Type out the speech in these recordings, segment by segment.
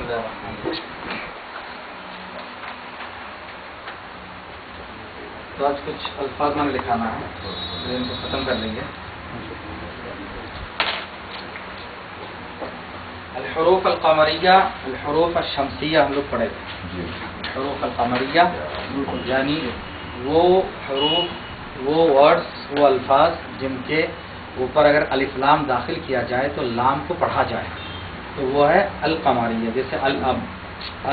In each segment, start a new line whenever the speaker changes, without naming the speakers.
تو آج کچھ الفاظ میں نے لکھانا ہے تو ان کو ختم کر لیں گے. الحروف القمریہ الحروف الشمسیہ ہم لوگ پڑھے تھے. الحروف القمریہ یعنی وہ حروف، وہ ورڈز، وہ الفاظ جن کے اوپر اگر الف لام داخل کیا جائے تو لام کو پڑھا جائے، تو وہ ہے القمریہ. جیسے الاب،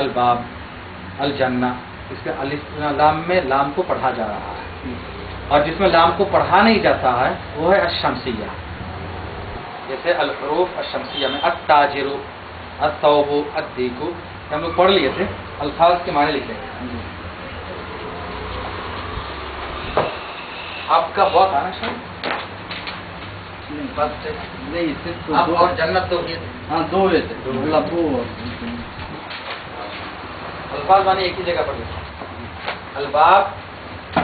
الباب، الجنہ، اس کے الف لام میں لام کو پڑھا جا رہا ہے. اور جس میں لام کو پڑھا نہیں جاتا ہے وہ ہے الشمسیہ. جیسے الحروف الشمسیہ میں التاجر، الثوب، الدیک، ہم لوگ پڑھ لیے تھے. الفاظ کے معنی لکھ لیں گے. آپ کا بہت آنا شاید آپ اور جنت تو ہوئے تھے.
ہاں دو ہوئے تھے.
الفاظ معنی ایک ہی جگہ پر لکھا. الباب،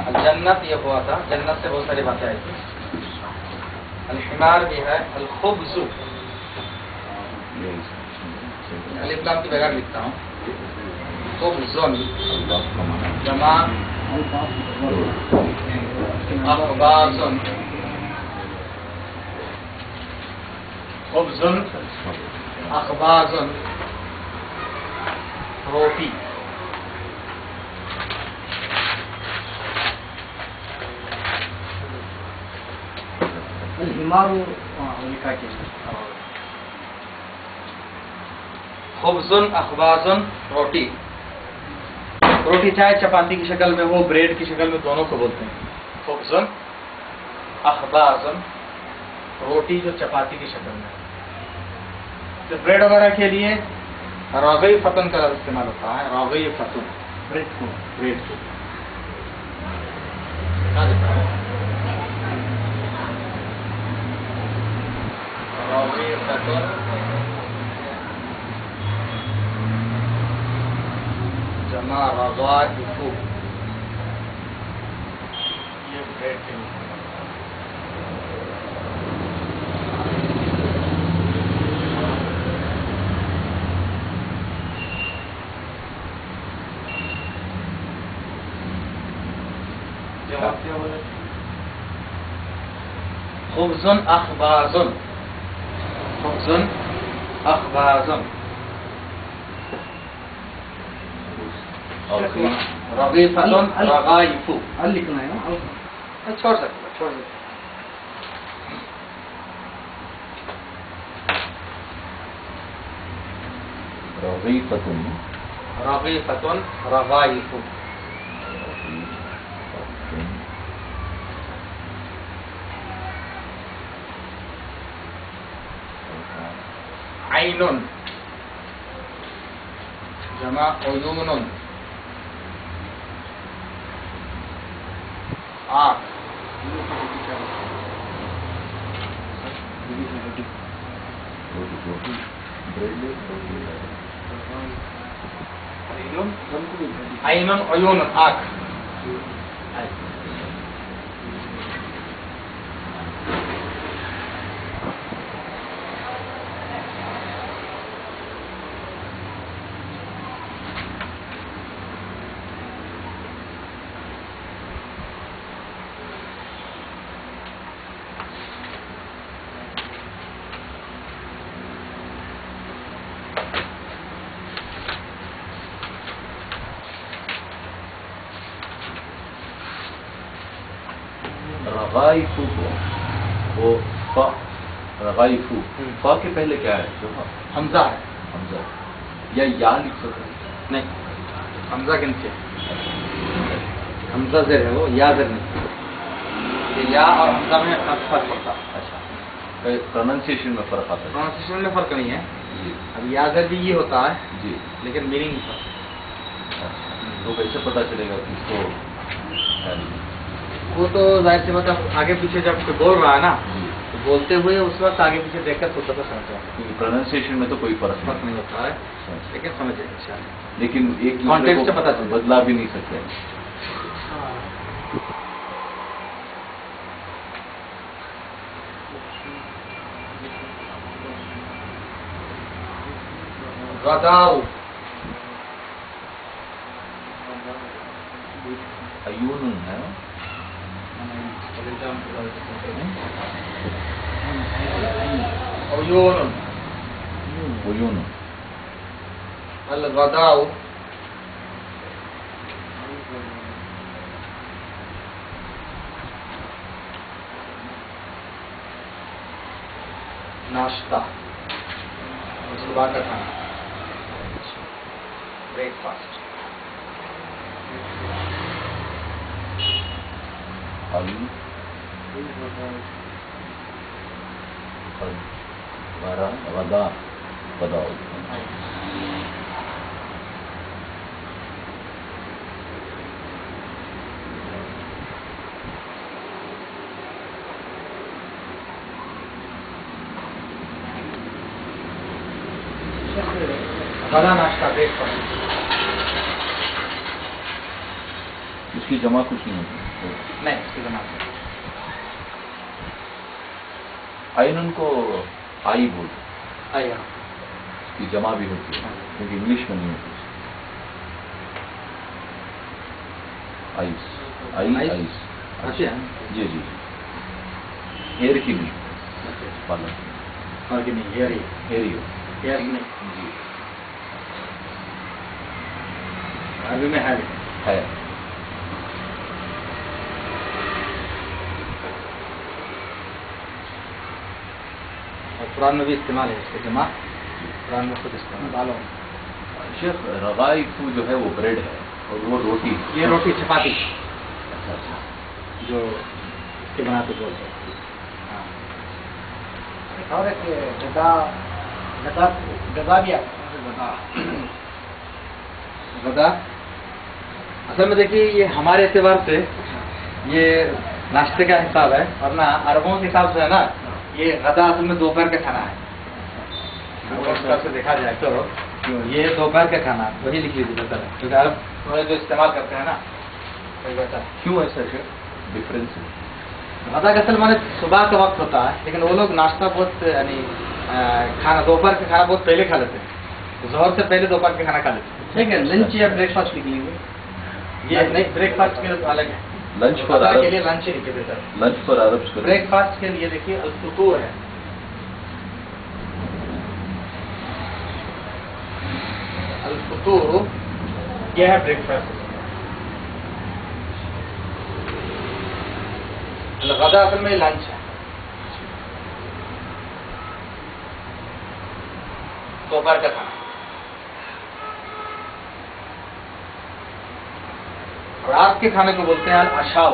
الجنت یہ ہوا تھا، جنت سے بہت ساری باتیں آئی تھی. الحمار بھی ہے. الخبز، الف لام کی بغیر لکھتا ہوں. خبزن جمع اخبازن، خبزن اخبازن روٹی.
الحمار لکھا کے
خبزن اخبازن روٹی. روٹی چاہے چپاتی کی شکل میں ہو، بریڈ کی شکل میں، دونوں کو بولتے ہیں خبزن اخبازن. روٹی جو چپاتی کی شکل میں. تو بریڈ وغیرہ کے لیے راغی فتن کا لفظ استعمال ہوتا ہے. راغی فتن بریڈ کو راغی فتن جمع رغائف، یہ بریڈ کے لیے. خبزن اخبازن، خبزن اخبازن رغیفتن رغائف.
لکھنا ہے نا،
چھوڑ سکتے چھوڑ سکتے.
رغیفتن
رغیفتن رغائف. عین جمع عیون. آنکھ. عین عیون آنکھ.
رغائف وہ فا، رغائف فا کے پہلے کیا ہے؟ جو
حمزہ ہے.
حمزہ یا لکھ سکتے ہیں؟
نہیں، حمزہ کے نیچے حمزہ زر ہے، وہ یا زر نہیں. یہ یا اور حمزہ میں فرق پڑتا ہے.
اچھا، پروننسیشن میں فرق آتا ہے.
پروننسیشن میں فرق نہیں ہے. اب یا زر بھی یہ ہوتا ہے
جی،
لیکن میننگ فرق.
تو کیسے پتہ چلے گا کہ اس کو؟
وہ تو ظاہر سی بات ہے، آگے پیچھے جب کوئی بول رہا ہے نا تو بولتے ہوئے اس وقت آگے پیچھے دیکھ کر خود پتہ سمجھ جائے.
پروننسیشن میں تو کوئی فرق
نہیں ہوتا ہے، لیکن سمجھ جائے انشاءاللہ.
لیکن ایک
کانٹیکسٹ سے پتہ چلے.
بدلا بھی نہیں سکتے.
غداؤ
عیون ہے
عيون
عیون
الغداء ناشتہ صبح کا کھانا بریک فاسٹ
غدا غدا
غدا ناشتہ بریک فاسٹ
اس کی جمع کچھ نہیں ہوتی
نہیں اس کی بنا
عین کو آئی بولتے
آیا
اس کی جمع بھی ہوتی ہے کیونکہ انگلش میں نہیں ہوتی آئس آئی آئس
اچھا
جی جی ہیئر کی نہیں پالن
اور کہ نہیں ہیئر
ہیئر ہی
ہیئر نہیں
جی
عربی میں ہے
ہے
اور قرآن میں بھی استعمال ہے اس کے جمع قرآن میں خود استعمال
شیخ رغائف جو ہے وہ بریڈ ہے اور وہ روٹی
یہ روٹی چپاتی
اچھا اچھا
جو اس کے بناتے بولتے ہیں
اور ایک گدا گدا گدا بھی آتا ہے
غدا اصل میں دیکھیے یہ ہمارے اعتبار سے یہ ناشتے کا حساب ہے ورنہ عربوں کے حساب سے ہے نا یہ غدا اصل میں دوپہر کا کھانا ہے اس حساب سے دیکھا جائے تو یہ دوپہر کا کھانا وہی لکھ لیجیے بہتر ہے کیونکہ عرب تھوڑے جو استعمال کرتے ہیں نا وہی بہتر ہے
کیوں ایسا شیخ ڈفرینس ہے
غدا کا اصل مانے صبح کا وقت ہوتا ہے لیکن وہ لوگ ناشتہ بہت یعنی کھانا دوپہر کا کھانا بہت پہلے کھا لیتے ہیں ظہر سے پہلے دوپہر کا کھانا کھا لیتے ہیں
ٹھیک ہے لنچ یا بریک فاسٹ لکھ لیجیے
یہ نہیں بریک فاسٹ کے لیے الگ ہے
لنچ فار
غدا کے
عرب
لیے لنچ ہی لکھے بہتر ہے
lunch for Arab
break fast کے لیے دیکھیے الفطور ہے الفطور یہ ہے بریک فاسٹ الغدا اصل میں لنچ ہے دوپہر کا کھانا رات کے کھانے کو بولتے ہیں العشاء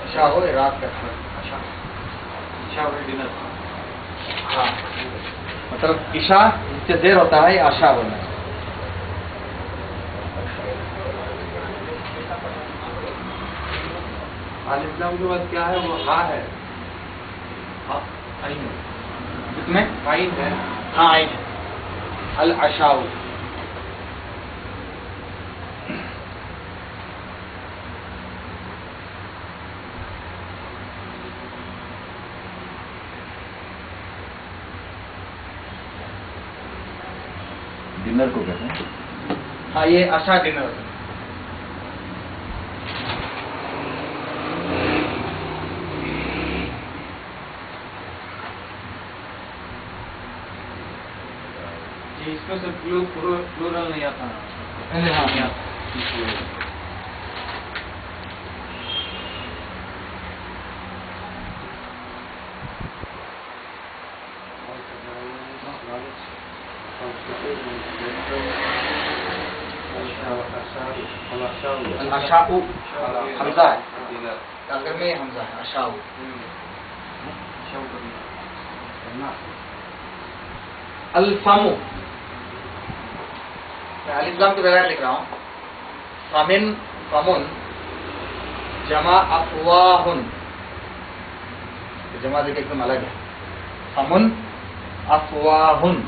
عشاء ہو رات کا کھانا عشاء ڈنر ہاں مطلب عشاء سے دیر ہوتا ہے عشاء ہونا الاسلام کے بعد کیا ہے وہ ہاں ہے اس میں عین ہے ہاں عین ہے العشاء
ڈنر کو کہتے ہیں
ہاں یہ عشاء ڈنر ہوتا ہے اس میں سے پلورل نہیں آتا العشاء حمزہ ہے اگر میں حمزہ ہے عشاء الفم میں الاسلام کے بغیر لکھ رہا ہوں فمن فمن جمع افواہن جمع دیکھ ایک دم الگ ہے فمن افواہن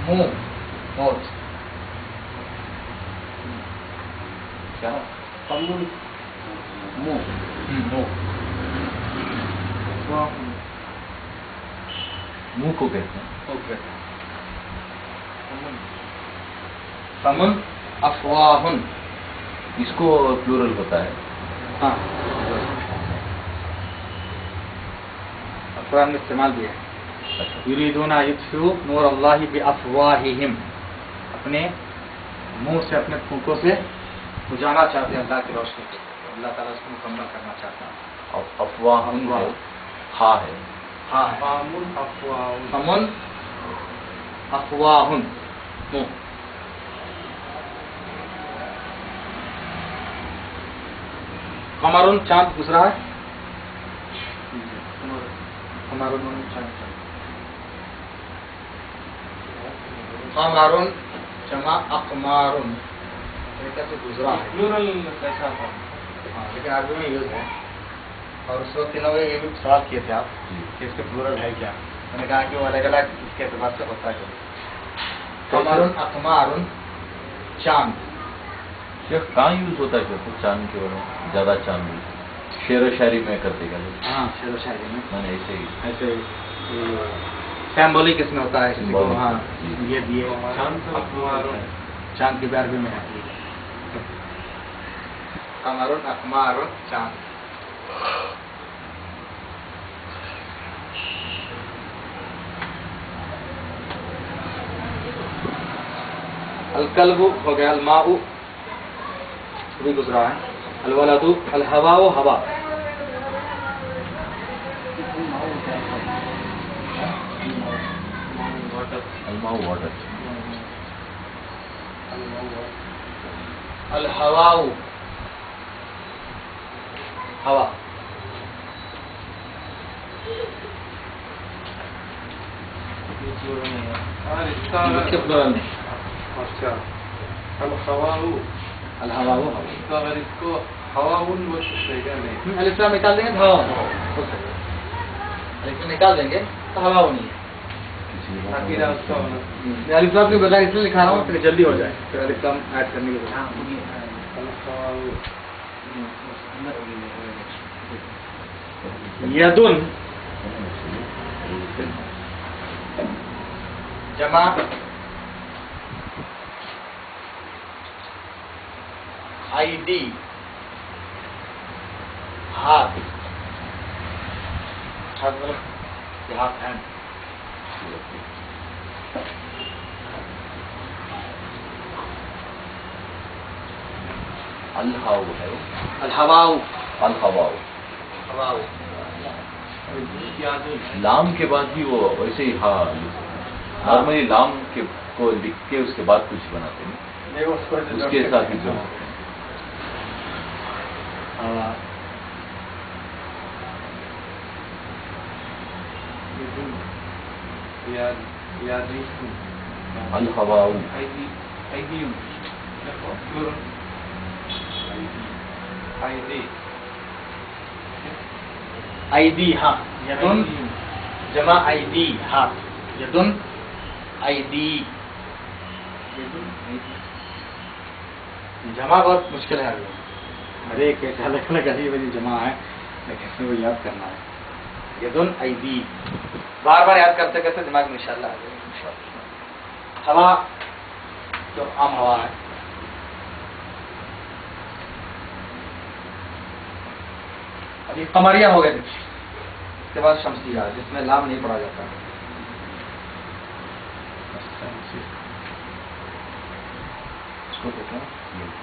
منہ موت کیا
فمن
منہ
منہ کو کہتے ہیں.
اوکے. فمن افواہن.
اس کو پلورل ہوتا ہے.
ہاں قرآن میں استعمال بھی ہے.
اچھا.
یریدون یطفئوا نور اللہ بافواہہم. اپنے منہ سے اپنے پھونکوں سے بجھانا چاہتے ہیں اللہ کی روشنی کو. اللہ تعالیٰ اس کو مکمل کرنا چاہتا ہے.
افواہ ہا ہے.
ہاں فمن افواہن منہ. قمرن چاند دوسرا ہے. قمرن چاند. قمرن جمع اقمارن سے گزرا ہے. ہاں لیکن عربی میں یوز ہے. اور اس وقت انہوں نے یہ بھی سوال کیے تھے آپ کہ اس کے پلورل ہے کیا. میں نے کہا کہ وہ الگ الگ اس کے اعتبار سے ہوتا ہے. قمرن اقمارن چاند.
شیخ کہاں یوز ہوتا ہے کہ چاند کے بارے میں زیادہ چاند یوز شعر و شاعری میں کرتے گا.
ہاں شعر و شاعری میں
نے ایسے ہی
ایسے سیمبولک اس میں ہوتا ہے. کسی کو ہاں یہ دیے چاند کی بھی عربی میں ہے. قمرن اقمارن چاند. الکلب ہو گیا. الماء بھی گزرا ہے. الولد الہوا و ہوا.
الماء واٹر.
الہوا ہوا. اس کے پلورل نہیں.
اچھا الہوا
الہوا و ہوا.
تو اگر اس کو ہوا وہ صحیح کیا نہیں.
الف لام نکال دیں گے تو ہوا ہو سکتا ہے. الف نکال دیں گے تو ہوا ہونی ہے.
تاکہ راستہ ہونا.
الف لام کی بجائے اس لیے لکھا رہا ہوں کہ جلدی ہو جائے. پھر الف لام ایڈ کرنے کی بجائے. یدن جمع آئیڈی ہاتھ. ہاتھ ہینڈ.
الہاؤ ہے.
الہواؤ.
الہواؤ
ہواؤ.
لام کے بعد بھی وہ ویسے ہی ہا. نارملی لام کے کو لکھ کے اس کے بعد کچھ بناتے ہیں اس کے ساتھ ہی جو
ہوا.
الہواؤ.
ایدی ہاں. یدن جمع ایدی ہاتھ. یدن ایدی. جمع بہت مشکل ہے. ہر ایک الگ الگ عجیب عجیب جمع ہے لیکن وہ یاد کرنا ہے. یدن ایدی بار بار یاد کرتے کرتے دماغ میں انشاءاللہ آ جائے گا. ہوا جو عام ہوا ہے. ابھی قمریہ ہو گئے تھے. اس کے بعد شمسیہ جس میں لام نہیں پڑھا جاتا. اس کو دیکھیں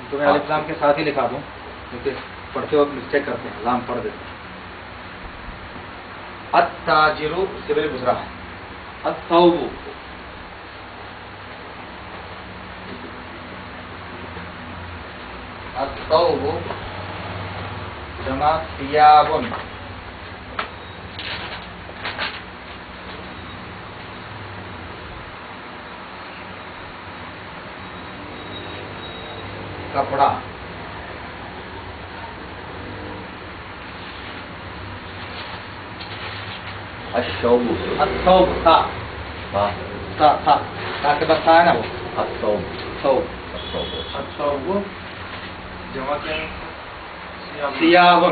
تو میں الف لام کے ساتھ ہی لکھا دوں کیونکہ پڑھتے وقت مسٹیک کرتے ہیں. لام پڑھ دیتے ہیں. التاجر اس سے پہلے گزرا ہے. الثوب. الثوب جمع ثياب. کپڑا.
الثوب.
الثوب تھا کے بعد تھا ہے نا وہ.
الثوب.
ثوب.
الثوب.
اچھا وہ جمع کیا ہے.
ثياب.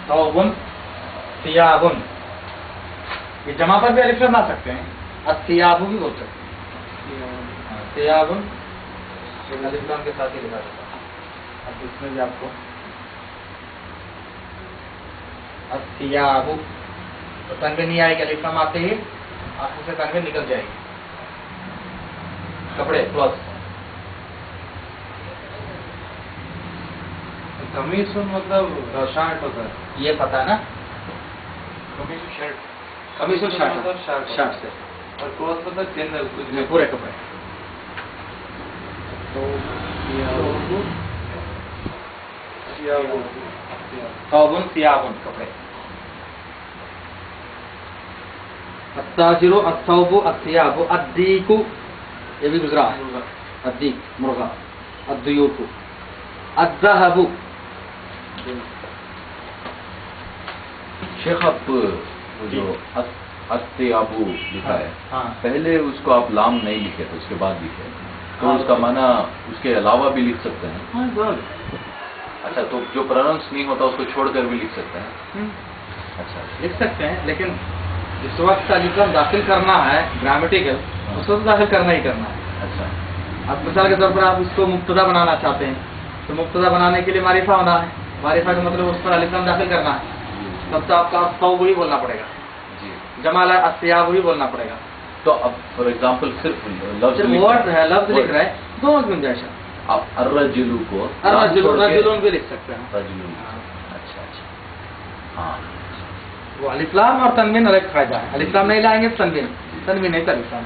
सौबुन सियाबुन, ये जमा पर भी अलिफ लम ला सकते हैं, असियाबु भी बोल सकते हैं। सियाबुन अलिफ लम के साथ ही लिखा जाता है। अब इसमें भी आपको असियाबु, तो तनवीन नहीं आएगी, अलिफ लम आते ही आंखों से तनवीन निकल जाएगी। कपड़े क्लॉथ,
कमीसुन मतलब शर्ट होता है,
ये पता है ना,
कमीसुन शर्ट,
कमीसुन शर्ट,
मतलब शर्ट,
शर्ट से
और क्लॉथ मतलब जनरल कुछ भी।
पूरे कपड़े। सौबुन सियाबुन कपड़े। अस्ताजिरु अस्सौबु अस्सियाबु अद्दीकु, ये भी गुजरा है, अद्दीक मुर्गा, अद्दुयूकु, अद्दहबु।
शेख आप वो जो अस्तियाबू लिखा है,
हाँ।
पहले उसको आप लाम नहीं लिखे थे, उसके बाद लिखे, तो उसका माना उसके अलावा भी लिख सकते हैं।
हाँ, बस।
अच्छा, तो जो प्रोनाउंस नहीं होता उसको छोड़कर भी लिख सकते हैं। अच्छा,
लिख सकते हैं, लेकिन जिस वक्त अलिफ लम दाखिल करना है ग्रामेटिकल, उसको तो दाखिल करना ही करना है।
अच्छा,
अब मिसाल के तौर पर आप इसको मुब्तदा बनाना चाहते हैं, तो मुब्तदा बनाने के लिए मारिफा होना है, मारिफा का मतलब उस पर अलिफ लम दाखिल करना है, तब तो आपका अस्सौबु ही बोलना पड़ेगा,
जी।
जमाल है अस्सियाबु ही बोलना पड़ेगा।
तो अब फॉर एग्जाम्पल सिर्फ लफ्ज
सिर्फ
लिख
वर्ड
रहे
है, लफ्ज लिख रहे हैं, दो गुंजाइश है।
आप अर्रजुलु को
रजुलुन भी लिख सकते हैं।
रजुलुन। अच्छा अच्छा, हाँ,
वो अलिफ लाम और तनवीन अलग फायदा है। अलिफ लाम नहीं लाएंगे तो तनवीन, तनवीन नहीं तो अलिफ लाम।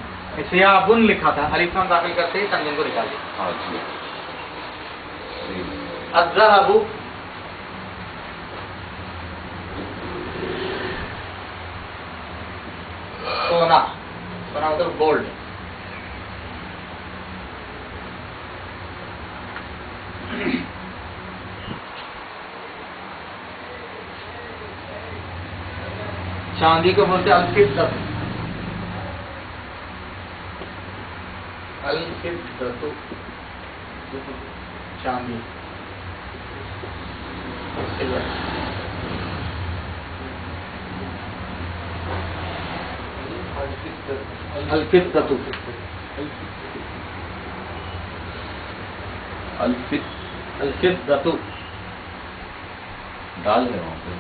सियाबुन लिखा था, अलिफ लाम दाखिल करते ही तनवीन को निकाल दिया।
हाँ जी।
अज़्ज़हबु, सोना, सोना मतलब गोल्ड। चांदी को बोलते अल-फिद्दत, अल-फिद्दत चांदी, अल-फिद्दत,
अल्फित
अल-फिद्दत,
डाल है वहाँ पे।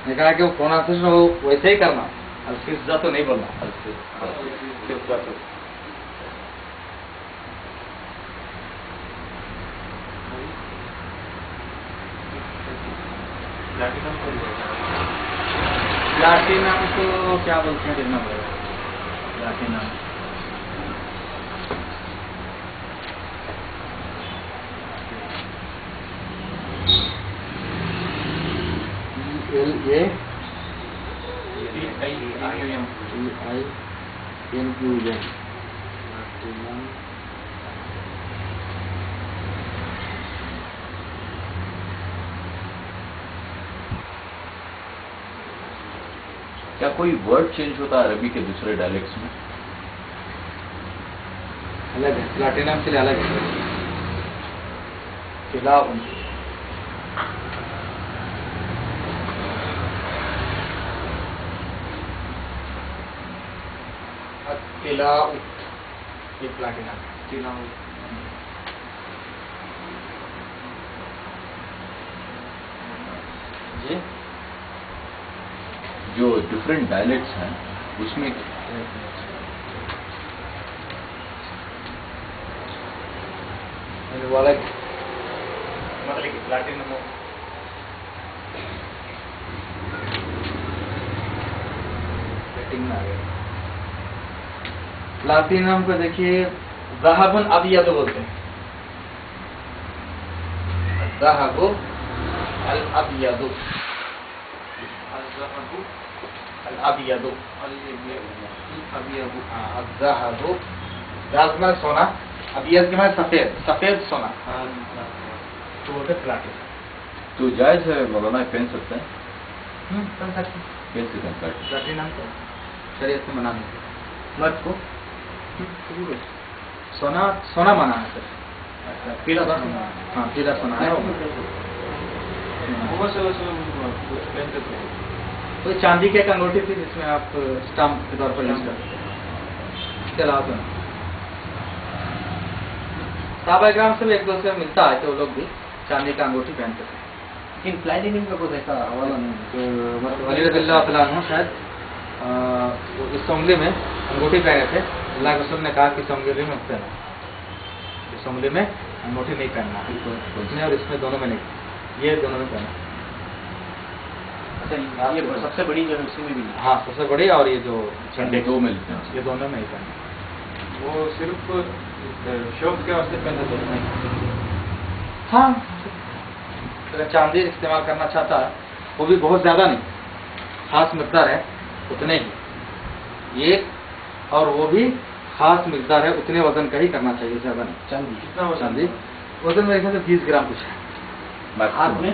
मैंने कहा कि वो प्रोनाउंसिएशन वो वैसे ही करना, अल-फिद्दत तो नहीं बोलना, अल-फिद्दत। प्लाटिनम को क्या बोलते हैं, देखना पड़ेगा। प्लाटिनम
क्या कोई वर्ड चेंज होता है अरबी के दूसरे डायलेक्ट्स में?
अलग है, प्लाटिनम के लिए अलग है। खिलाउन, ये प्लाटिनम। जी,
जो डिफरेंट डायलेक्ट्स हैं उसमें
वो अलग मतलब कि प्लाटिनम आ गया। प्लाटिनम को देखिए ज़हबुन अबयद बोलते हैं, ज़हबु अल अबयद, अल-अबयदु, अज़्ज़हबु, ज़हब में सोना, अबयद के में सफेद, सफेद सोना, तो बोलते प्लाटिनम।
तो जायज़ है मौलाना, पहन सकते हैं?
पहन सकते हैं।
कैसे पहन सकते हैं?
प्लाटिनम तो शरीयत में मना नहीं, मर्द को सोना, सोना मना है सिर्फ,
पीला था
हाँ पीला सोना है
वो सब एक्सप्लेन करते हैं।
तो चांदी की एक अंगूठी थी जिसमें आप स्टम्प के तौर पर यूज करते हैं। इसके अलावा तो नहीं। साहबा-ए-किराम से भी एक दूसरे में मिलता है कि वो लोग भी चांदी का अंगूठी पहनते थे।
लेकिन प्लेटिनम का कुछ ऐसा हवाला नहीं।
वली रज़ियल्लाहु तआला अन्हु शायद इस उंगली में अंगूठी पहने थे। अल्लाह के रसूल ने कहा कि इस उंगली में मत पहनो, इस उंगली में अंगूठी नहीं पहनना, इसमें और इसमें दोनों में नहीं, ये दोनों में पहना।
अच्छा ये सबसे बड़ी जो है उसी में भी नहीं।
हाँ सबसे बड़ी और ये जो
झंडे दो मिलते हैं।
ये दोनों में ही पहना।
वो सिर्फ शौक के वास्ते पहनते थे नहीं।
हाँ अगर चांदी इस्तेमाल करना चाहता है वो भी बहुत ज़्यादा नहीं, खास मकदार है उतने ही, एक और वो भी खास मकदार है उतने वजन का ही करना चाहिए, ज़्यादा नहीं।
चांदी
कितना वजन?
चांदी वजन मेरे ख्याल से 20 ग्राम कुछ है
हाथ में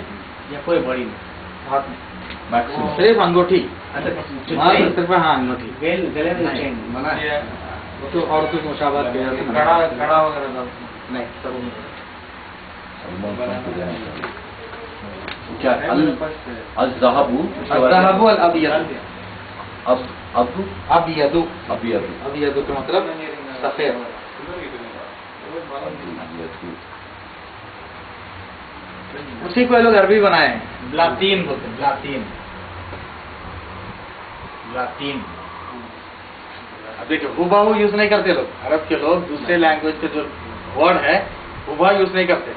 या कोई बड़ी में?
हाथ में।
मैक्सिमम
सिर्फ अंगूठी,
अच्छा
मात्र सिर्फ हाँ अंगूठी,
गले में चेन मना है।
ये
वो तो और कुछ मुशाबात किया जाता है।
कड़ा कड़ा वगैरह था उसमें।
नहीं सब नहीं।
क्या अज़्ज़हबु
अज़्ज़हबु अल-अबयद,
अबयदु
अबयदु
अबयदु
अबयदु का मतलब सफेद। उसी को ये लोग अरबी बनाए हैं, ब्लातीन बोलते हैं, ब्लातीन ब्लातीन। अब देखिए हुबहू यूज नहीं करते लोग, अरब के लोग दूसरे लैंग्वेज के जो वर्ड है हुबहू यूज नहीं करते,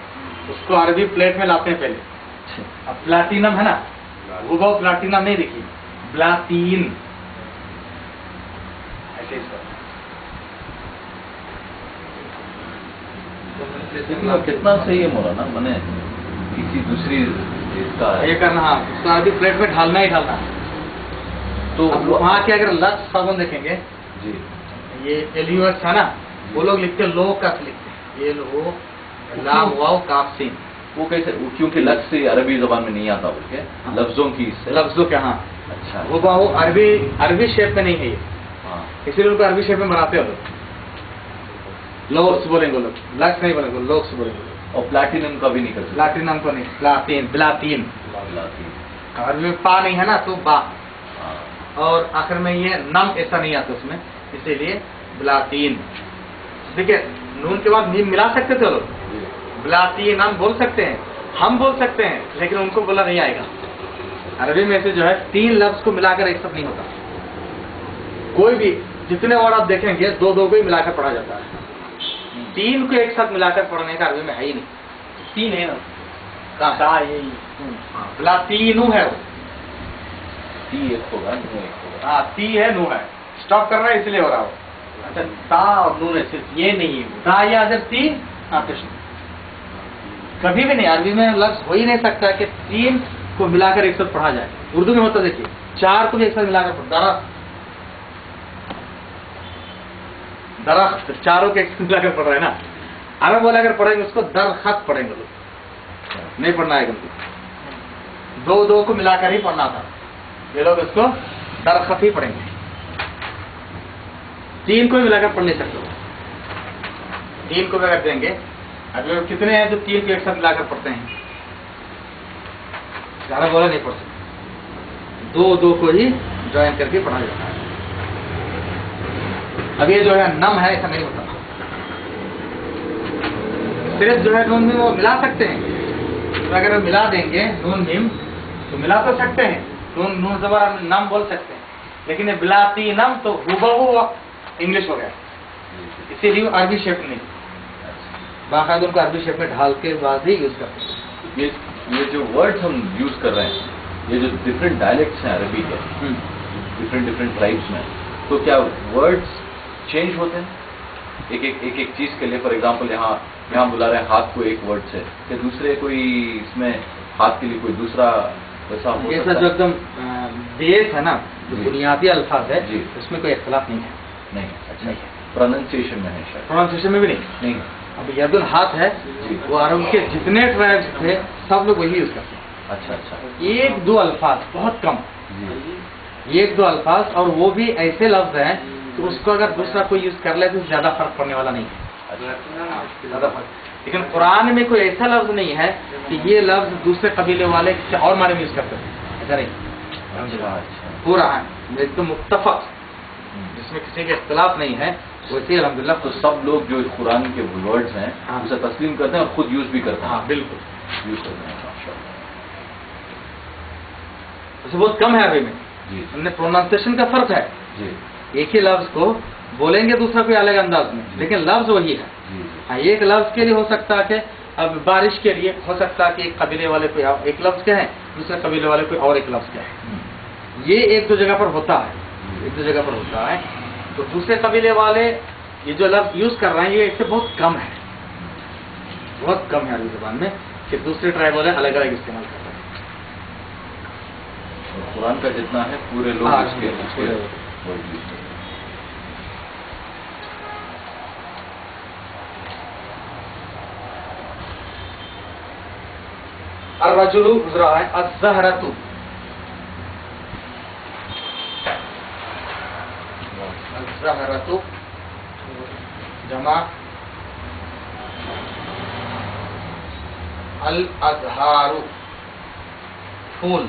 उसको अरबी प्लेट में लाते हैं पहले। अब प्लाटीनम है ना, हुबहू प्लाटीनम नहीं देखिए, ब्लातीन ऐसे इसका।
कितना सही है मौलाना, मैंने किसी दूसरी इसका
ये करना, हाँ उसको अरबी प्लेट में ढालना ही ढालना।
तो
अब वहाँ के अगर लफ्ज़ साबुन देखेंगे,
जी
ये एलियस है ना, वो लोग लिखते हैं लो कफ लिखते हैं, ये लो लाम वाव काफ सीन।
वो कैसे, क्योंकि लफ्ज़ से अरबी जबान में नहीं आता बोल के लफ्जों की इससे
लफ्जों के, हाँ
अच्छा
वो बाहू अरबी शेप में नहीं है ये,
हाँ
इसीलिए उनको अरबी शेप में बनाते हो लोग। लोक्स बोलेंगे लोग, लक्स नहीं बोलेंगे, लोक्स बोलेंगे।
और प्लैटिनम का भी नहीं कर सकते।
प्लाटीनम को नहीं, प्लातीन ब्लातीन।
प्लाटिनम,
अरबी में पा नहीं है ना तो बा,
हाँ
और आखिर में ये नम ऐसा नहीं आता उसमें, इसीलिए ब्लातीन। देखिए नून के बाद मीम मिला सकते थे लोग, ब्लातीन हम बोल सकते हैं, हम बोल सकते हैं, लेकिन उनको बोला नहीं आएगा। अरबी में से जो है 3 लफ्ज को मिलाकर एक साथ नहीं होता, कोई भी जितने वर्ड आप देखेंगे 2-2 को ही मिलाकर पढ़ा जाता है, 3 को एक साथ मिलाकर पढ़ने का अरबी में है ही नहीं। 3 है ना, कहाँ यही ब्लातीनू है वो,
टी एक होगा, नू एक होगा।
हाँ ती है नू है, स्टॉप कर रहा है इसलिए हो रहा हो। अच्छा ता और नून है, सिर्फ ये नहीं है, ता या अगर 3 आतिश कभी भी नहीं, अरबी में लफ्ज हो ही नहीं सकता कि 3 को मिलाकर एक साथ पढ़ा जाए। उर्दू में होता देखिए 4 को भी एक साथ मिलाकर दरख्त, चारों के एक साथ मिलाकर पढ़ रहे हैं ना। अरब वाला अगर पढ़ेंगे उसको दरखत पढ़ेंगे लोग, नहीं पढ़ना है गलती, 2-2 को मिलाकर ही पढ़ना था, ये लोग इसको दरखत ही पढ़ेंगे, 3 को भी मिलाकर पढ़ नहीं सकते। 3 को भी अगर देंगे, अगर कितने हैं जो 3 को एक साथ मिलाकर पढ़ते हैं, ज़्यादा बोला नहीं पढ़ सकते, 2-2 को ही ज्वाइन करके पढ़ा जाता है। अब ये जो है नम है, ऐसा नहीं होता, सिर्फ जो है नून मीम वो मिला सकते हैं, तो अगर मिला देंगे नून मीम तो मिला तो सकते हैं, नून ज़बर नम बोल सकते हैं, लेकिन ये बिलाती नम तो हुबहू इंग्लिश हो गया, इसीलिए अरबी शेप नहीं, बाकायदा उनको अरबी शेप में ढाल के बाद ही यूज करते हैं।
ये जो वर्ड्स हम यूज कर रहे हैं, ये जो डिफरेंट डायलेक्ट्स हैं अरबी के, डिफरेंट ट्राइब्स में, तो क्या वर्ड्स चेंज होते हैं एक चीज के लिए? फॉर एग्जांपल यहाँ बुला रहे हैं हाथ को एक वर्ड से, कि दूसरे कोई इसमें हाथ के लिए कोई दूसरा वैसा हो
जैसा
सकता
जो
है?
एकदम बेस है ना, जो
जी।
बुनियादी अल्फाज है
जी।
उसमें कोई इख्तलाफ नहीं है,
नहीं, अच्छा प्रोनाउंसिएशन में है शायद
प्रोनाउंसिएशन में भी नहीं।
नहीं।
अब यदुल हाथ है,
जी।
वो अरब के जितने ट्राइब्स थे सब लोग वही यूज करते हैं,
अच्छा
1-2 अल्फाज बहुत कम,
जी
1-2 अल्फाज, और वो भी ऐसे लफ्ज हैं तो उसको अगर दूसरा कोई यूज कर ले तो ज्यादा फर्क पड़ने वाला नहीं है। زیادہ فرق. لیکن قرآن میں کوئی ایسا لفظ نہیں ہے کہ یہ لفظ دوسرے قبیلے والے کسی اور معنی میں یوز کرتے ہیں، ایسا نہیں. پورا ہے ایک دم متفق، جس میں کسی کا اختلاف نہیں ہے، ویسے الحمدللہ.
تو سب لوگ جو قرآن کے ورڈز ہیں
ہاں.
اسے تسلیم کرتے ہیں اور خود یوز بھی کرتے ہیں.
ہاں بالکل.
یوز کرتے ہیں ماشاءاللہ.
ویسے بہت کم ہے عربی میں،
جی
ہم نے پروننسیشن کا فرق ہے.
جی
ایک ہی لفظ کو بولیں گے دوسرا کوئی الگ انداز میں، لیکن لفظ وہی ہے.
جی
ہاں ایک لفظ کے لیے ہو سکتا ہے کہ اب بارش کے لیے ہو سکتا ہے کہ ایک قبیلے والے کوئی ایک لفظ کہیں، دوسرے قبیلے والے کوئی اور ایک لفظ کہیں. یہ ایک دو جگہ پر ہوتا ہے، ایک دو جگہ پر ہوتا ہے. تو دوسرے قبیلے والے یہ جو لفظ یوز کر رہے ہیں یہ اس سے بہت کم ہے، بہت کم ہے عربی زبان میں کہ دوسرے ٹرائب والے الگ الگ استعمال کر رہے ہیں.
اور قرآن کا جتنا ہے پورے لوگ
ہاں،
اس کے
پورے.
word use کرتے ہیں.
الرجل گزرا ہے، الزہرۃ الزہرۃ جمع الازہار پھول.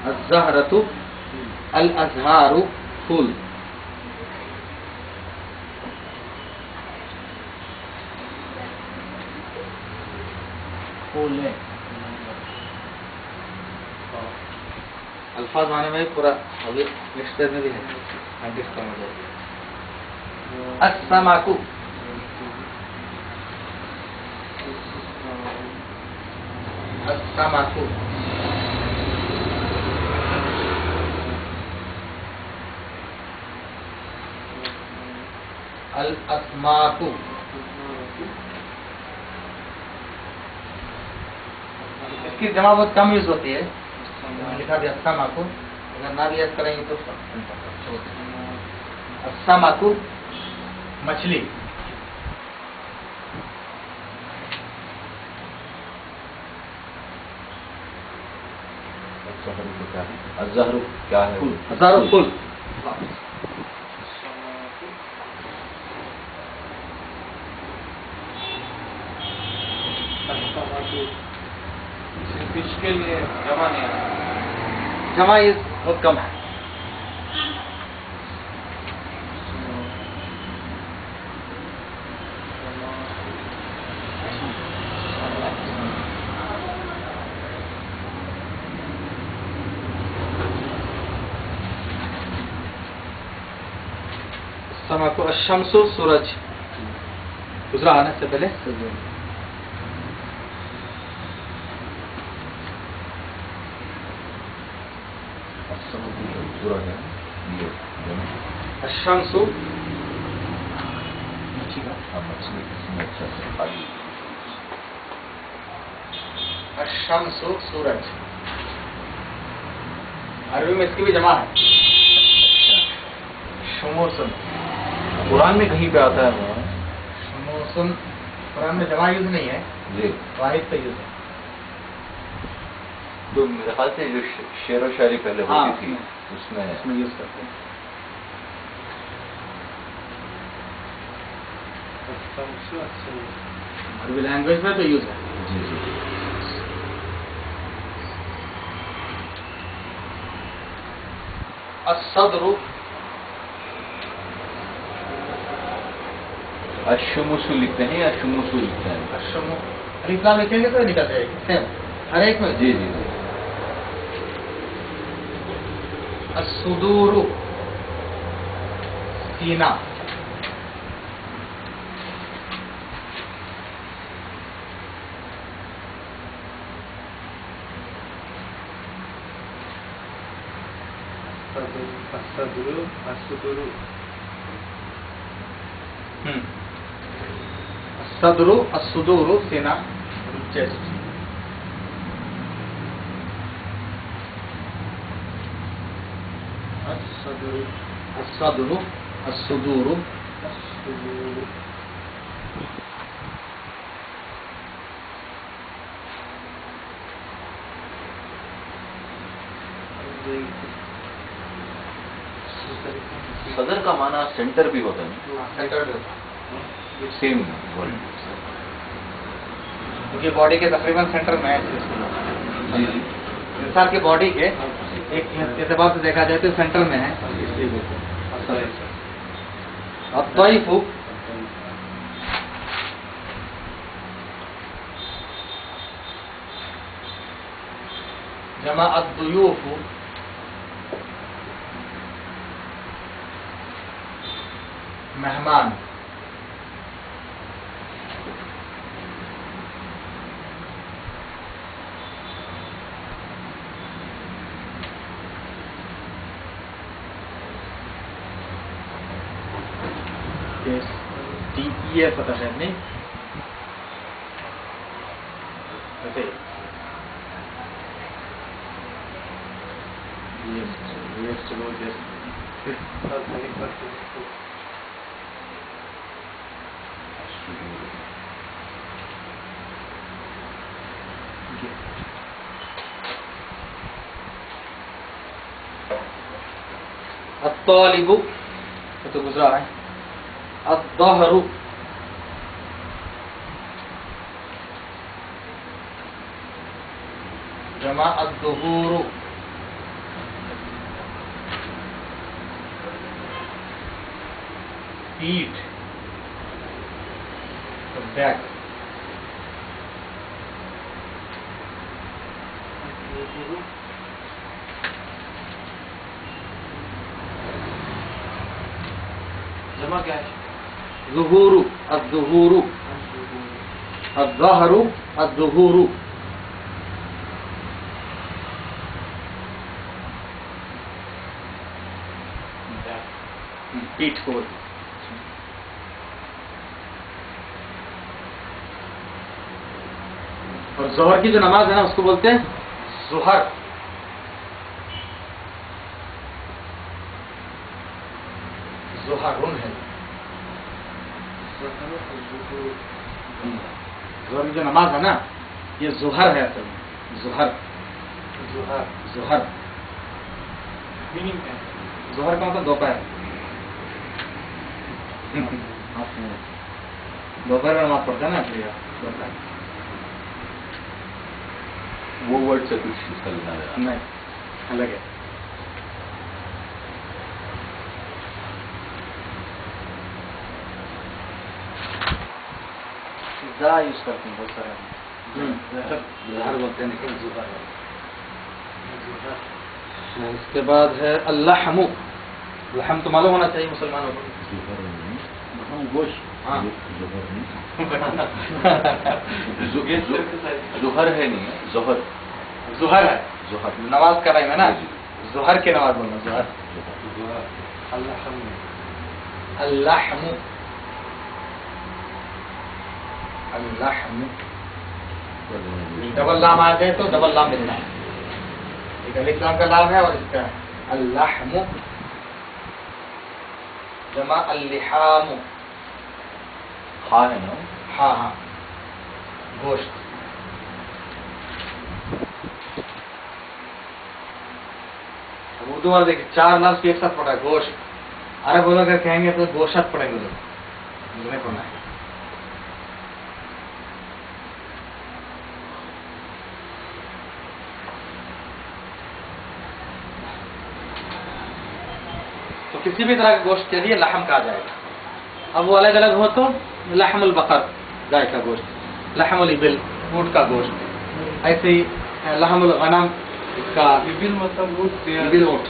الزہرۃ الازہار پھول. پھول ہے الفاظ معنی میں پورا ابھی نیکسٹ پیج میں بھی ہے. السمک السمک الاسماک. اس کی جمع بہت کم یوز ہوتی ہے. لکھا بھی السمک، اگر نہ بھی یاد کریں گے تو السمک مچھلی.
الزہر کیا ہے؟
ہزاروں پھول.
فش کے لیے جمع نہیں آتا.
جمع یہ بہت کم ہے. السمک الشمس سورج گزرا آنے سے پہلے. الشمس الشمس سورج. عربی میں اس کی بھی جمع ہے شموسن.
قرآن میں کہیں پہ آتا ہے؟
شموسن قرآن میں جمع یوز نہیں ہے،
جی.
واحد پہ یوز ہے.
تو میرے خیال سے جو شعر و شاعری پہلے
ہاں،
ہوتی تھی اس میں
یوز کرتے ہیں. عربی لینگویج میں تو یوز ہے.
جی جی.
الصدر
اشمسو لکھتے ہیں یا شمسو لکھتے ہیں؟
الشمو الف لام لکھیں گے تو نکل جائے گی سیم ہر ایک میں.
جی جی جی.
الصدور سینہ. الصدر الصدور سینہ چیسٹ. الصدر الصدور
صدر کا معنی سینٹر بھی ہوتا ہے
سینٹر
سیم ورڈ.
کیونکہ باڈی کے تقریباً سینٹر میں ہے.
جی جی
انسان کی باڈی کے ایک اعتبار سے دیکھا جائے تو سینٹر میں ہے. الضيف جمع الضيوف مہمان. DE پتہ ہے نہیں ایسے الطالب تو گزرا ہے. الظهر جمع الظهور. پیٹھ بیک. جمع کیا ہے؟ ظہور. الظہور الظہر الظہور. پیٹھ کو. اور ظہر کی جو نماز ہے نا اس کو بولتے ہیں ظہر. ظہرن ہے. ظہر کی جو نماز ہے نا یہ ظہر ہے اصل میں. ظہر ظہر ظہر ظہر کا مطلب دوپہر. دوپہر میں نماز پڑھتا ہے نا دوپہر.
وہ ورڈ سے کچھ اس کا لینا ہے
نہیں الگ ہے. یوز کرتے ہیں بہت سارے. ظہر بولتے ہیں لیکن ظہر ہے. اس کے بعد ہے اللحم. لحم تو معلوم ہونا چاہیے مسلمانوں کو. گوشت. ہاں
ظہر ہے نہیں ظہر.
ظہر ہے.
ظہر
نماز کا ٹائم ہے نا. ظہر کی نماز بولنا. ظہر. اللحم. اللحم ڈبل لام آ گئے تو ڈبل لام ملنا ہے. ایک الف لام کا لام ہے اور اس کا اللحم جمع اللحام.
ہاں ہے نا.
ہاں ہاں گوشت. اردو والے دیکھیں 4 لفظ بھی ایک ساتھ پڑا ہے. گوشت. عرب لوگ اگر کہیں گے تو گوشت پڑیں گے لوگ. پڑھنا ہے. تو کسی بھی طرح کا گوشت کے لیے لحم کہا جائے گا. اب وہ الگ الگ ہو تو لحم البقر گائے کا گوشت. لحم الابل اونٹ کا گوشت. ایسے ہی لحم الغنم اس کا ابل اونٹ.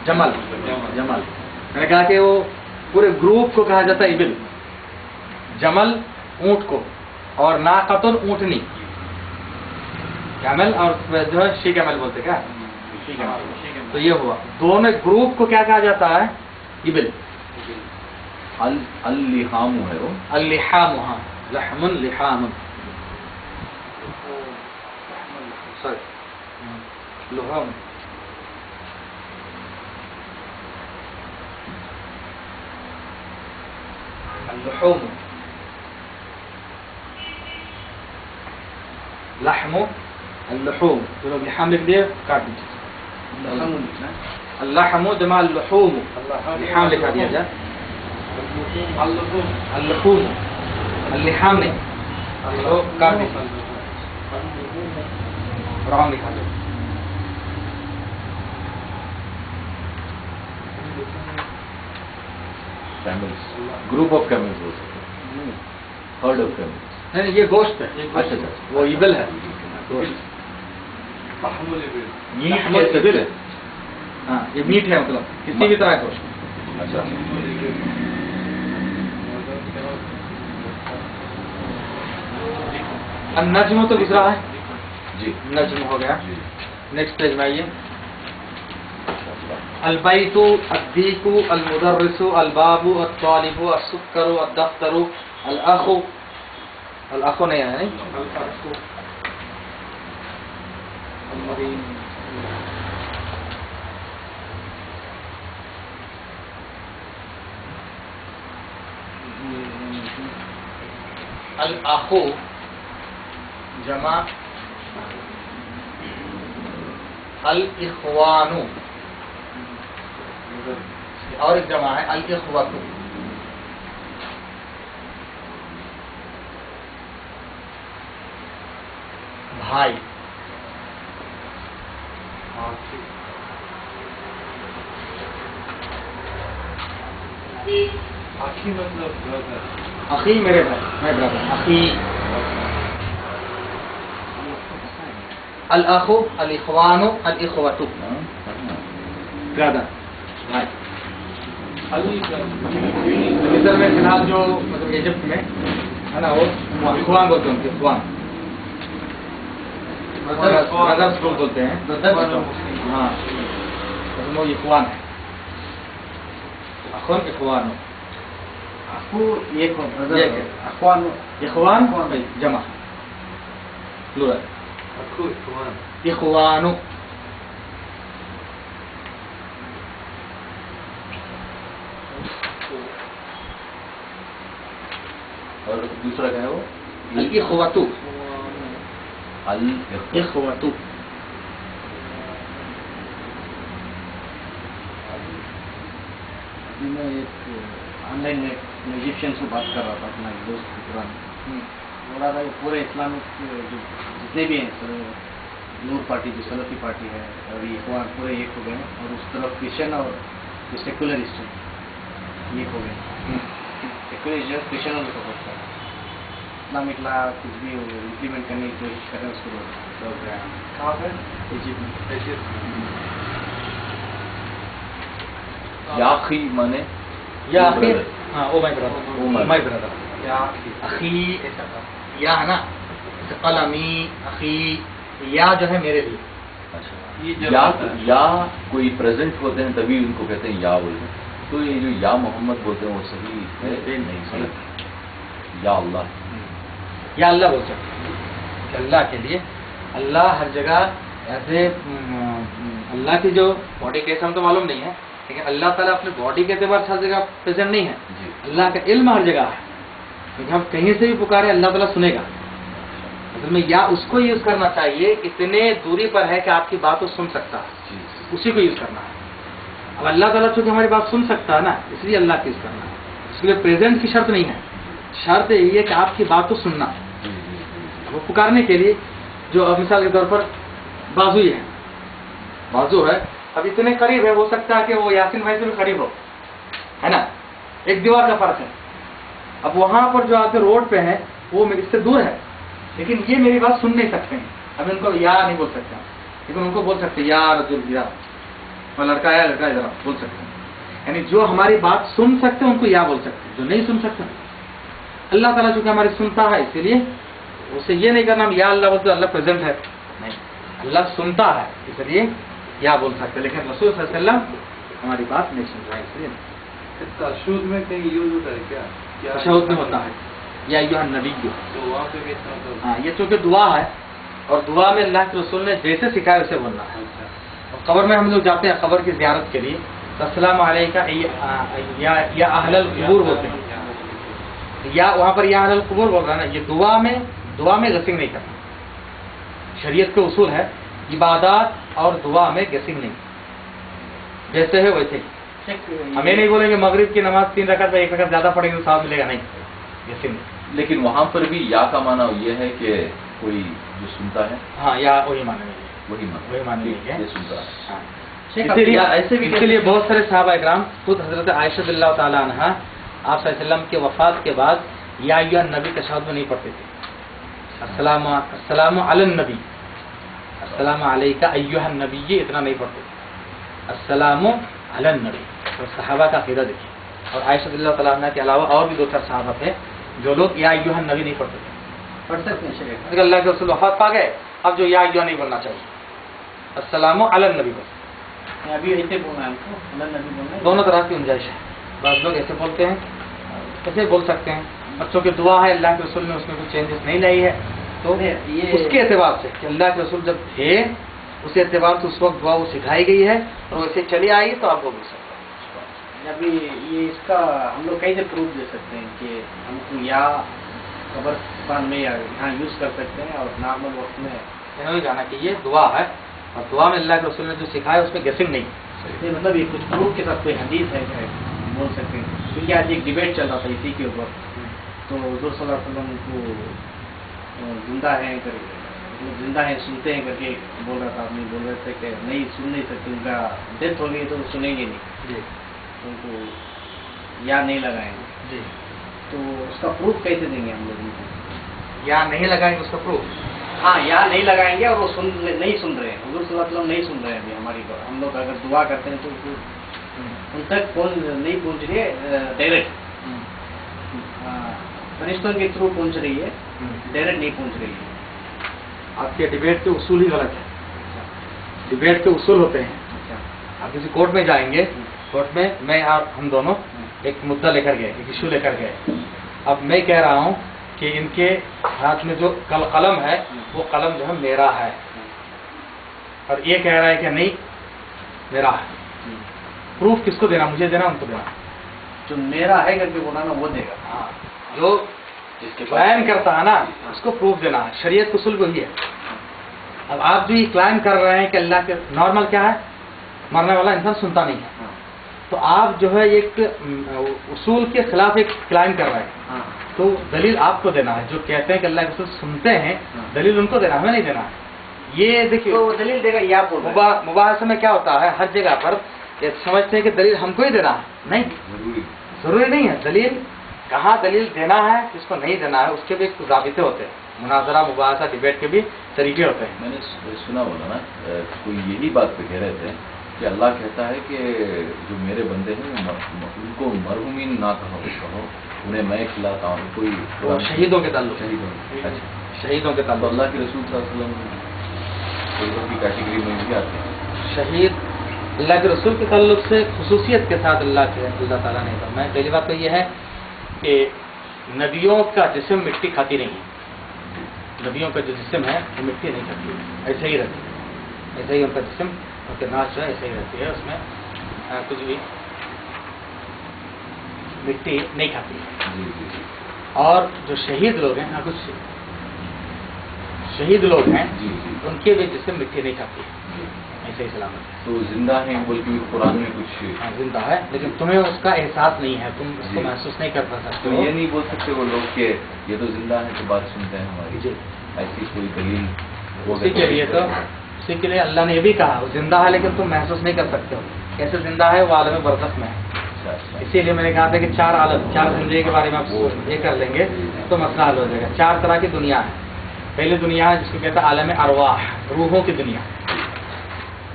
جمل. جمل میں نے کہا کہ وہ پورے گروپ کو کہا جاتا ہے ابل. جمل اونٹ کو اور ناقۃ اونٹنی. کیمل اور جو ہے شی کیمل بولتے کیا. تو یہ ہوا دونوں گروپ کو کیا کہا جاتا ہے ابل.
اللحام ہے وہ.
اللحام. ہاں لحم لحام. لحام. اللحوم. لحم اللحوم جو لوگ لحام لکھ دیے کاٹ دیجیے. اللحم جمع اللحوم, لحام لکھا دیا جائے. اللحوم اللحام نہیں, تو کاٹ دیجیے, رام لکھا دیا.
کیملس, گروپ آف کیملس ہو سکتے ہیں, ہرڈ آف کیملس.
نہیں یہ گوشت ہے,
اچھا اچھا,
وہ ایبل ہے, گوشت.
میٹ کے ہے.
ہاں یہ میٹ ہے, مطلب کسی بھی طرح کا گوشت.
اچھا,
النجم تو گزرا ہے,
جی
نجم ہو گیا. نیکسٹ پیج میں آئیے. البیت, الدیک, المدرس, الباب, الطالب, السکر, الدفتر, الاخ, الاخ نہیں ہے الاخ جمع الاخوان, اور ایک جمع ہے الاخوۃ. بھائی,
آخی مطلب برادر,
اخی میرے بھائی, میں برادر, اخی. الاخ, الاخوان, الاخوۃ, برادر, بھائی. مصر میں فی الحال جو مطلب ایجپٹ میں ہے نا, وہ اخوان بولتے ہیں, ان کے اخوان, برادرز لوگ بولتے ہیں. ہاں وہ اخوان ہے, اخوان اخوان. اخوان جمع پلورل, اخوان.
اور دوسرا کیا ہے وہ؟
الاخوۃ, الاخوۃ.
میں ایک آن لائن میں ایجپشین سے بات کر رہا تھا, اپنا ایک دوست کے قرآن, بول رہا تھا کہ پورے اسلامک جو جتنے بھی ہیں سر, نور پارٹی جو سلفی پارٹی ہے اور یہ اخوان پورے ایک ہو گئے ہیں, اور اس طرف کرسچن اور جو سیکولرسٹ ہیں ایک ہو گئے. سیکولرسٹ کرسچنوں کو سپورٹ کر رہا ہے, اسلامک لا کچھ بھی امپلیمنٹ کرنے کی کوشش کر رہے ہیں, اس کو روک رہے ہیں.
کہاں پہ؟
ایجپٹ.
یاخی مانے
یا اخی, ہاں او مائی برادر, مائی برادر,
یا
اخی ایسا تھا. یا ہے نا, قلمی, اخی, یا جو ہے میرے لیے.
اچھا, یا کوئی پریزنٹ ہوتے ہیں تبھی ان کو کہتے ہیں یا بولتے ہیں. تو یہ جو یا محمد بولتے ہیں وہ صحیح ہے نہیں صحیح؟ یا اللہ,
یا اللہ بول سکتے ہیں کہ اللہ کے لیے. اللہ ہر جگہ ایسے, اللہ کی جو باڈی کیسے ہم تو معلوم نہیں ہے, لیکن اللہ تعالیٰ اپنے باڈی کے اعتبار سے ہر جگہ پریزنٹ نہیں ہے. اللہ کا علم ہر جگہ ہے, لیکن ہم کہیں سے بھی پکارے اللہ تعالیٰ سنے گا. اصل میں یا اس کو یوز کرنا چاہیے اتنے دوری پر ہے کہ آپ کی بات کو سن سکتا ہے, اسی کو یوز کرنا ہے. اب اللہ تعالیٰ چونکہ ہماری بات سن سکتا ہے نا, اس لیے اللہ کو یوز کرنا ہے. اس کے لیے پریزنٹ کی شرط نہیں ہے, شرط یہی ہے کہ آپ کی بات کو سننا. وہ پکارنے کے لیے جو اب مثال کے طور پر بازو ہی ہے, بازو ہے, اب اتنے قریب ہے, ہو سکتا ہے کہ وہ یاسین بھائی سے بھی قریب ہو, ہے نا, ایک دیوار کا فرق ہے. اب وہاں پر جو آپ روڈ پہ ہیں وہ اس سے دور ہے, لیکن یہ میری بات سن نہیں سکتے ہیں. اب ان کو یا نہیں بول سکتے, لیکن ان کو بول سکتے یا رجل, یا لڑکا ہے, لڑکا ادھر بول سکتے ہیں. یعنی جو ہماری بات سن سکتے ہیں ان کو یا بول سکتے ہیں, جو نہیں سن سکتے. اللہ تعالیٰ چونکہ ہماری سنتا ہے, اسی لیے اسے یہ نہیں کرنا ہم یا اللہ بولتے اللہ پریزنٹ ہے, نہیں, اللہ سنتا ہے اس لیے یا بول سکتے, لیکن رسول صلی اللہ علیہ وسلم ہماری بات نہیں سن رہا ہے, اس لیے
تشہد میں کہیں یوز ہوتا ہے کیا؟
تشہد میں ہوتا ہے یا ایھا النبی.
تو وہاں پہ بھی اتنا ہوتا
ہاں, یہ چونکہ دعا ہے, اور دعا میں اللہ کے رسول نے جیسے سکھایا ویسے بولنا ہے. اور قبر میں ہم لوگ جاتے ہیں قبر کی زیارت کے لیے, تو السلام علیکم یا اہل القبور بولتے ہیں, یا وہاں پر یا اہل القبور بول رہا ہے نا. یہ دعا میں غسنگ نہیں کرنا, शरीयत के उसूल है इबादत और दुआ में गेसिंग नहीं, जैसे है वैसे ही। हमें नहीं बोलेंगे मगरिब की नमाज 3 रकात में 1 रकात ज्यादा पढ़ेंगे तो सवाब मिलेगा, नहीं, गेसिंग नहीं।
लेकिन वहां पर भी या का माना ये है कि कोई जो सुनता है
हाँ, या वही माने नहीं
वही
माने नहीं है।
ये सुनता है।
हाँ।
इसीलिए ऐसे भी
इसके लिए बहुत सारे सहाबा इकराम, खुद हजरत आयशा रज़ियल्लाहु ताला अन्हा आप सल्लल्लाहु अलैहि वसल्लम के वफात के बाद या अय्युहन नबी तशहहुद में नहीं पढ़ते थे। अस्सलामु अलन नबी, अस्सलामु अलैका अय्युहन नबी, ये इतना नहीं पढ़ते थे, अस्सलामु अलन नबी। तो सहाबा का अकीदा देखिए। और आयशा रज़ियल्लाहु ताला अन्हा के अलावा और भी 2-4 सहाबा थे जो लोग या अय्युहन नबी नहीं पढ़ते थे।
पढ़ सकते हैं शरीयत।
अगर अल्लाह के रसूल वफात पा गए, अब जो या अय्युहा नहीं बोलना चाहिए, अस्सलामु अलन नबी बोल।
अभी ऐसे बोलना है हमको, अल्लाह नबी बोलना है।
दोनों तरह की गुंजाइश है। बाज़ लोग ऐसे बोलते हैं, ऐसे बोल सकते हैं। बच्चों की दुआ है, अल्लाह के रसूल ने उसमें कुछ चेंजेस नहीं लाई है, तो
ये
उसके एतबार से कि अल्लाह के रसूल जब थे उस एतबार से उस वक्त दुआ वो सिखाई गई है और वैसे चली आई, तो आप बोल सकते हैं।
अभी ये इसका हम लोग कैसे प्रूफ दे सकते हैं कि हमको या कब्रिस्तान में या यहाँ यूज कर सकते हैं और नॉर्मल वक्त में
नहीं जाना कि ये दुआ है और दुआ में अल्लाह के रसूल ने जो सिखाया उसमें गेसिंग नहीं।
नहीं, मतलब ये कुछ प्रूफ के साथ कोई हदीस है क्या बोल सकते हैं? क्योंकि आज एक डिबेट चल रहा था इसी के ऊपर, तो हुज़ूर सल्लल्लाहु अलैहि वसल्लम को जिंदा है मतलब जिंदा है सुनते हैं करके बोल रहा था, आदमी बोल रहे थे कि नहीं सुन नहीं सकते, उनका डेथ हो गई तो सुनेंगे नहीं,
जी
उनको या नहीं लगाएंगे।
जी,
तो उसका प्रूफ कैसे देंगे हम लोग उनको?
या नहीं लगाएंगे उसका प्रूफ।
हाँ, या नहीं लगाएंगे और वो नहीं सुन रहे हैं, हुज़ूर सल्लल्लाहु अलैहि वसल्लम नहीं सुन रहे हैं अभी हमारी बात। हम लोग अगर दुआ करते हैं तो उन तक नहीं पहुंच रही है डायरेक्ट, फरिश्तों के थ्रू पहुंच रही है, डायरेक्ट नहीं पहुंच रही है।
आपके डिबेट के उसूल ही गलत है। डिबेट के उसूल होते हैं,
अच्छा,
आप किसी कोर्ट में जाएंगे, कोर्ट में मैं आप हम दोनों एक मुद्दा लेकर गए, एक इशू लेकर गए। अब मैं कह रहा हूं कि इनके हाथ में जो कलम है वो कलम जो है मेरा है, और ये कह रहा है कि नहीं मेरा है। प्रूफ किसको देना? मुझे देना, उनको देना।
जो मेरा है करके बोला ना वो देगा।
हाँ, जो जिसके क्लाइम करता है ना उसको प्रूफ देना है। शरीयत उसूल को ही है। अब आप जो ये क्लाइम कर रहे हैं कि अल्लाह के नॉर्मल क्या है, मरने वाला इंसान सुनता नहीं है, तो आप जो है एक उसूल के खिलाफ एक क्लाइम कर रहे हैं। तो दलील आपको देना है। जो कहते हैं कि अल्लाह के रसूल सुनते हैं, दलील उनको देना, हमें नहीं देना है। ये देखिए,
तो दलील देगा या बोल रहा है।
मुबाहसे में क्या होता है, हर जगह पर ये समझते हैं कि दलील हमको ही देना है। नहीं, जरूरी नहीं है। दलील कहाँ दलील देना है, किसको नहीं देना है, उसके भी कुछ ज़ाबिते होते हैं। मुनाजरा, मुबाहसा, डिबेट के भी तरीके होते हैं।
मैंने सुना बोला ना, कोई यही बात पे कह रहे थे कि अल्लाह कहता है कि जो मेरे बंदे हैं उनको मरहुमीन ना कहो, उन्हें मैं खिलाता हूँ। कोई
वो शहीदों के ताल्लुक,
अच्छा,
शहीदों के
तो
ताल्लुक।
अल्लाह के रसूल सल्लल्लाहु अलैहि वसल्लम शहीदों की कैटेगरी में भी आते हैं।
शहीद अल्लाह के रसूल के ताल्लुक से खुसूसियत के साथ अल्लाह ताला ने फरमाया। पहली बात तो यह है कि नबियों का जिस्म मिट्टी खाती नहीं है। नबियों का जो जिस्म है वो मिट्टी नहीं खाती, ऐसे ही रहती है। ऐसे ही उनका जिस्म, उनके नाश जो है ऐसे ही रहती है, उसमें कुछ भी मिट्टी नहीं खाती है।
जी जी जी
और जो शहीद लोग हैं, कुछ शहीद लोग हैं,
जी जी।
उनके भी जिस्म मिट्टी नहीं खाती है, ऐसे ही सलामत है।
तो जिंदा है बोल के भी कुरान में कुछ,
हाँ, जिंदा है, लेकिन तुम्हें उसका एहसास नहीं है, तुम उसको
जी।
महसूस नहीं कर सकते
तो
हो।
ये नहीं बोल सकते वो लोग कि ये तो जिंदा है तो बात सुनते हैं हमारी।
जी।
ऐसी कोई दलील हो
उसी के लिए तो उसी के लिए अल्लाह ने ये भी कहा, वो जिंदा है लेकिन तुम महसूस नहीं कर सकते हो। कैसे जिंदा है? वो आलम बरज़ख में है।
अच्छा, अच्छा।
इसीलिए मैंने कहा था कि 4 आलम, 4 जिंदगी के बारे में आप ये कर लेंगे तो मसला हल हो जाएगा। 4 तरह की दुनिया है। पहली दुनिया है जिसको कहता है आलम अरवाह, रूहों की दुनिया।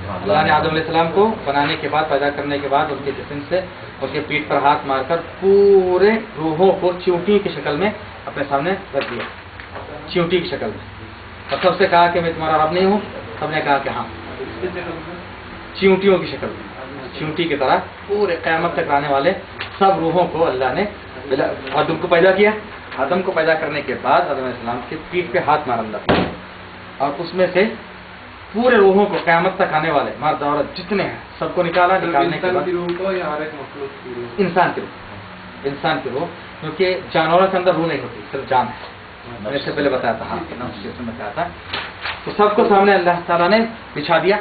अल्लाह ने आदम अलैहिस्सलाम को बनाने के बाद, पैदा करने के बाद उनके जिस्म से उनके पीठ पर हाथ मारकर पूरे रूहों को चींटी की शक्ल में अपने सामने रख दिया, चींटी की शक्ल में। और सबसे कहा कि मैं तुम्हारा रब नहीं हूँ? सबने कहा कि हाँ। चींटियों की शक्ल में, चींटी की तरह पूरे क़यामत तक आने वाले सब रूहों को अल्लाह ने आदम को पैदा किया। आदम को पैदा करने के बाद आदम अलैहिस्सलाम के पीठ पे हाथ मारा अल्लाह, और उसमें से पूरे रूहों को क़यामत तक आने वाले मर्द औरत जितने हैं सबको निकाला। निकालने के बाद
रूह को या हर एक मखलूक की रूह?
इंसान की रूह, इंसान की रूह, क्योंकि जानवरों के अंदर रूह नहीं होती, सिर्फ जान है। मैंने इससे पहले बताया था, हाँ नफ्स के उसमें बताया था। तो सबको सामने अल्लाह ताला ने बिछा दिया,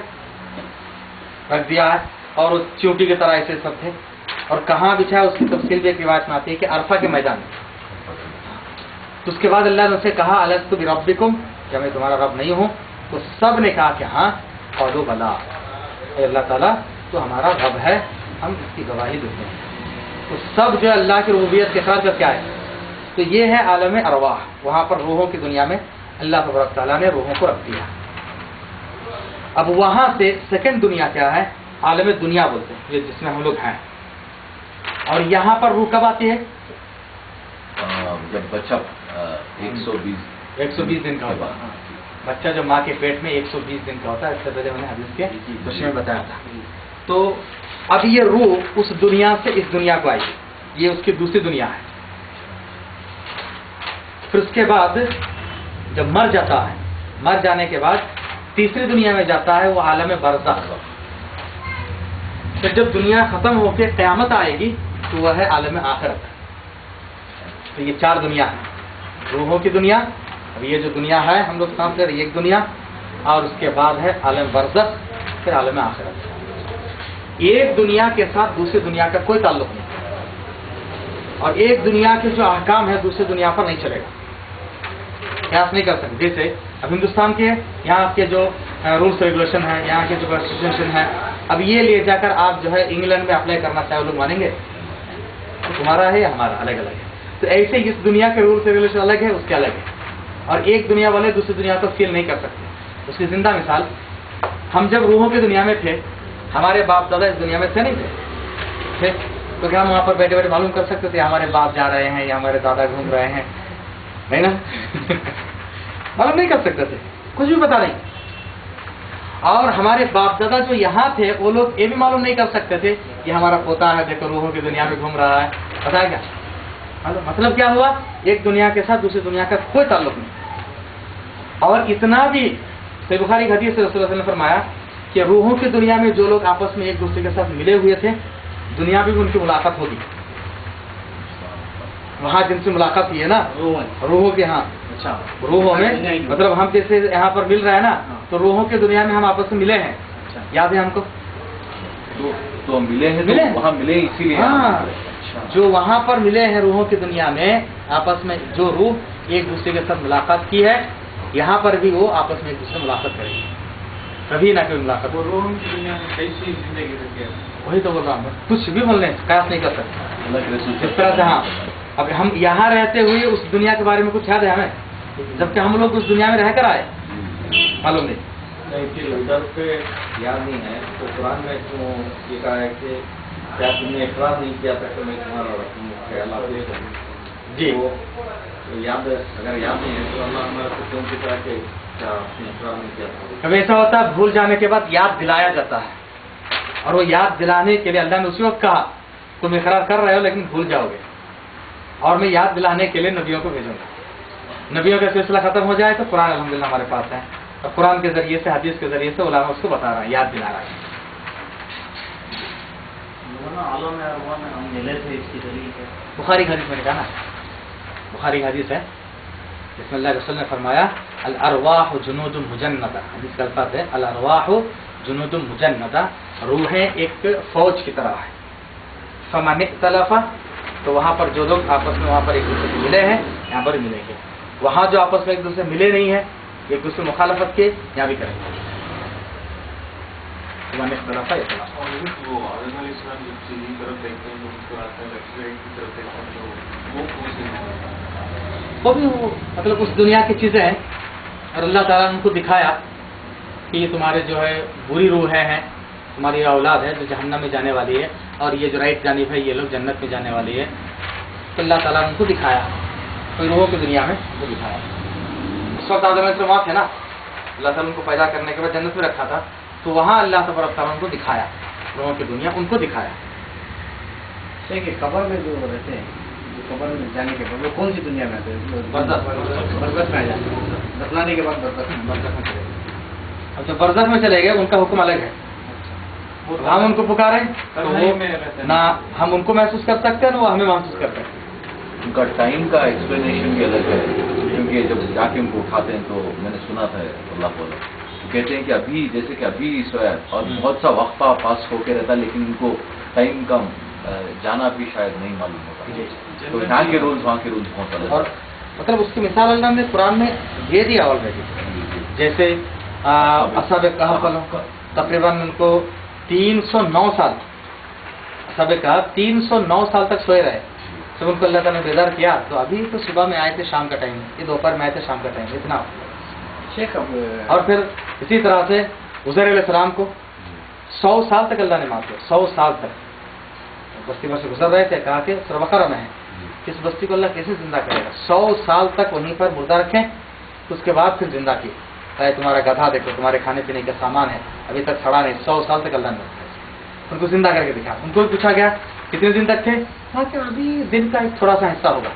रख दिया है, और उस चींटी की तरह ऐसे सब थे। और कहाँ बिछा है उसकी तफसील भी एक रिवायत में आती है कि अरफा के मैदान में। तो उसके बाद अल्लाह ने उनसे कहा अलस्तु बिरब्बिकुम, क्या मैं तुम्हारा रब नहीं हूँ? तो सब ने कहा कि हाँ, क़ालू बला, अल्लाह ताला तो हमारा रब है, हम इसकी गवाही देते हैं। तो सब जो अल्लाह की रुबूबियत के इकरार करके आए। तो ये है आलम अरवाह, वहाँ पर रूहों की दुनिया में अल्लाह तबारक तआला ने रूहों को रख दिया। अब वहाँ से सेकंड दुनिया क्या है? आलम दुनिया बोलते हैं, ये जिसमें हम लोग हैं। और यहाँ पर रूह कब आती है?
जब बच्चा 120
दिन का होता है। बच्चा जब माँ के पेट में 120 दिन का होता है, इससे पहले मैंने हदीस के विषय में बताया था। तो अब ये रूह उस दुनिया से इस दुनिया को आई, ये उसकी दूसरी दुनिया है। फिर उसके बाद जब मर जाता है, मर जाने के बाद तीसरी दुनिया में जाता है, वो आलम बरज़ख। फिर जब दुनिया खत्म होकर क़यामत आएगी तो वह है आलम आखिरत। तो ये चार दुनिया है, रूहों की दुनिया, अब ये जो दुनिया है हम लोग काम कर रहे हैं एक दुनिया, और उसके बाद है आलम बरज़ख, फिर आलम आखिरत। एक दुनिया के साथ दूसरी दुनिया का कोई ताल्लुक नहीं, और एक दुनिया के जो अहकाम है दूसरी दुनिया पर नहीं चलेगा, कयास नहीं कर सकते। जैसे अब हिंदुस्तान के यहाँ के जो रूल्स रेगुलेशन है, यहाँ के जो कॉन्स्टिट्यूशन है, अब ये ले जाकर आप जो है इंग्लैंड में अप्लाई करना चाहे, लोग मानेंगे? तो तुम्हारा है या हमारा अलग अलग है। तो ऐसे इस दुनिया के रूल्स रेगुलेशन अलग है, उसके अलग है, और एक दुनिया वाले दूसरी दुनिया को फील नहीं कर सकते। उसकी जिंदा मिसाल, हम जब रूहों की दुनिया में थे, हमारे बाप दादा इस दुनिया में थे नहीं थे, तो क्या हम वहाँ पर बैठे बैठे मालूम कर सकते थे हमारे बाप जा रहे हैं या हमारे दादा घूम रहे हैं? नहीं ना मालूम नहीं कर सकते थे, कुछ भी पता नहीं। और हमारे बाप दादा जो यहाँ थे वो लोग ये भी मालूम नहीं कर सकते थे कि हमारा पोता है, देखो रूहों की दुनिया में घूम रहा है, पता है क्या? मतलब क्या हुआ? एक दुनिया के साथ दूसरी दुनिया का कोई ताल्लुक नहीं। और इतना भी सही बुखारी हदीस से रसूलुल्लाह सल्लल्लाहु अलैहि वसल्लम ने फरमाया कि रूहों की दुनिया में जो लोग आपस में एक दूसरे के साथ मिले हुए थे, दुनिया में भी उनकी मुलाकात होगी। वहाँ जिनसे मुलाकात हुई है ना रूहों के, हाँ
अच्छा,
रूहों में, मतलब हम जैसे यहाँ पर मिल रहे हैं ना, तो रूहों की दुनिया में हम आपस में मिले हैं। याद है हमको?
तो मिले हैं,
मिले?
तो वहाँ मिले इसीलिए।
हाँ, जो वहाँ पर मिले हैं रूहों की दुनिया में, आपस में जो रूह एक दूसरे के साथ मुलाकात की है, यहाँ पर भी वो आपस में एक दूसरे मुलाकात करेंगे, कभी ना कभी मुलाकात।
रूहों की दुनिया में कैसी जिंदगी रहती है?
वही तो बोल रहा हूँ, कुछ भी बोलने कयास नहीं कर सकते इस तरह से। हाँ, अब हम यहाँ रहते हुए उस दुनिया के बारे में कुछ याद है हमें, जबकि हम लोग उस दुनिया में रहकर आए, मालूम नहीं।
उधर पे याद नहीं है, तो कुरान में तो ये कहा है कि क्या तुमने इकरार नहीं किया था कि मैं तुम्हारा रब
जी।
तो याद, अगर याद नहीं है तो अल्लाह हमारे कुत्तों की तरह के क्या आपने इकरार नहीं किया था?
अब ऐसा होता है, भूल जाने के बाद याद दिलाया जाता है, और वो याद दिलाने के लिए अल्लाह ने उसी वक्त कहा तुम इकरार कर रहे हो लेकिन भूल जाओगे, और मैं याद दिलाने के लिए नबियों को भेजूंगा। नबियों का सिलसिला खत्म हो जाए तो कुरान अल्हम्दुलिल्लाह हमारे पास है, और कुरान के जरिए से, हदीस के जरिए से उलमा उसको बता रहा है, याद दिला रहा है।
आलम अरवाह में हम मिले थे, इसकी दलील है
बुखारी हदीस में कहा ना, बुखारी हदीस है जिसमें अल्लाह के रसूल ने फरमाया अल अरवाह जुनूदुन मुजन्नदा, हदीस का अल्फाज है अल अरवाह जुनूदुन मुजन्नदा, रूहें एक फौज की तरह है। फमन इख्तलफा, तो वहाँ पर जो लोग आपस में वहाँ पर एक दूसरे से मिले हैं यहाँ पर मिलेंगे, वहाँ जो आपस में एक दूसरे मिले नहीं है, एक दूसरे मुखालफत के, यहाँ भी करेंगे। फमन इख्तलफा इख्तलफा।
और वो आदम अलैहिस्सलाम जब सीधी तरफ देखते हैं तो उसको रास्ता लेफ्ट साइड की तरफ देखते हैं, तो वो कौन सी,
वो भी वो मतलब उस दुनिया की चीज़ें हैं, और अल्लाह ताला ने उनको दिखाया कि ये तुम्हारे जो है बुरी रूहें हैं, तुम्हारी औलाद है जो जहन्नम में जाने वाली है, और ये जो राइट जानिब है ये लोग जन्नत में जाने वाली है। तो अल्लाह ताला ने उनको दिखाया, कोई रूहों की दुनिया में उनको दिखाया। उस वक्त आदम अलैहिस्सलाम वहाँ थे ना, अल्लाह ताला उनको पैदा करने के बाद जन्नत में रखा था, तो वहाँ अल्लाह तबारक तआला उनको दिखाया, रूहों की दुनिया उनको दिखाया।
देखिए कब्र में जो रहते हैं, जो कब्र में जाने के बाद वो कौन सी दुनिया में आते हैं? बरज़ख में आ जाते हैं, दफनाने के बाद बरज़ख में चले गए।
अब जब बरज़ख में चले गए उनका हुक्म अलग है, हम उनको पुकारें तो वो ना हम उनको महसूस कर सकते हैं ना वो हमें महसूस करते हैं।
उनका टाइम का एक्सप्लेनेशन भी अलग है, क्योंकि के जब जाके उनको उठाते हैं तो मैंने सुना था अल्लाह वाला तो कहते हैं कि अभी जैसे कि अभी सोया और बहुत सा वक्फा पास होके रहता है लेकिन उनको टाइम का जाना भी शायद नहीं मालूम होता, तो यहाँ के रूल्स वहाँ के रूल्स बहुत अलग
और मतलब उसकी मिसाल अल्लाह ने कुरान में दे दिया ऑलरेडी। जैसे असहाबे कहफ वालों को तकरीबन उनको 309 साल, असहाबे कहफ 309 साल तक सोए रहे। जब उनको अल्लाह ताला ने बेदार किया तो अभी तो सुबह में आए थे, शाम का टाइम, ये दोपहर में आए थे, शाम का टाइम, इतना।
शेख अब
और फिर इसी तरह से उज़ैर अलैहिस्सलाम को 100 साल तक अल्लाह ने माफ किया, 100 साल तक बस्ती पर से गुजर रहे थे। कहा कि सूरह बकरा में है इस बस्ती को अल्लाह कैसे जिंदा करेगा, 100 साल तक वहीं पर मुर्दा रखें, उसके बाद फिर जिंदा किए। चाहे तुम्हारा गधा देखो, तुम्हारे खाने पीने का सामान है, अभी तक सड़ा नहीं, 100 साल तक अल्लाह ने रखा, उनको जिंदा करके दिखा। उनको भी पूछा गया कितने दिन तक थे, कहा कि अभी दिन का एक थोड़ा सा हिस्सा होगा।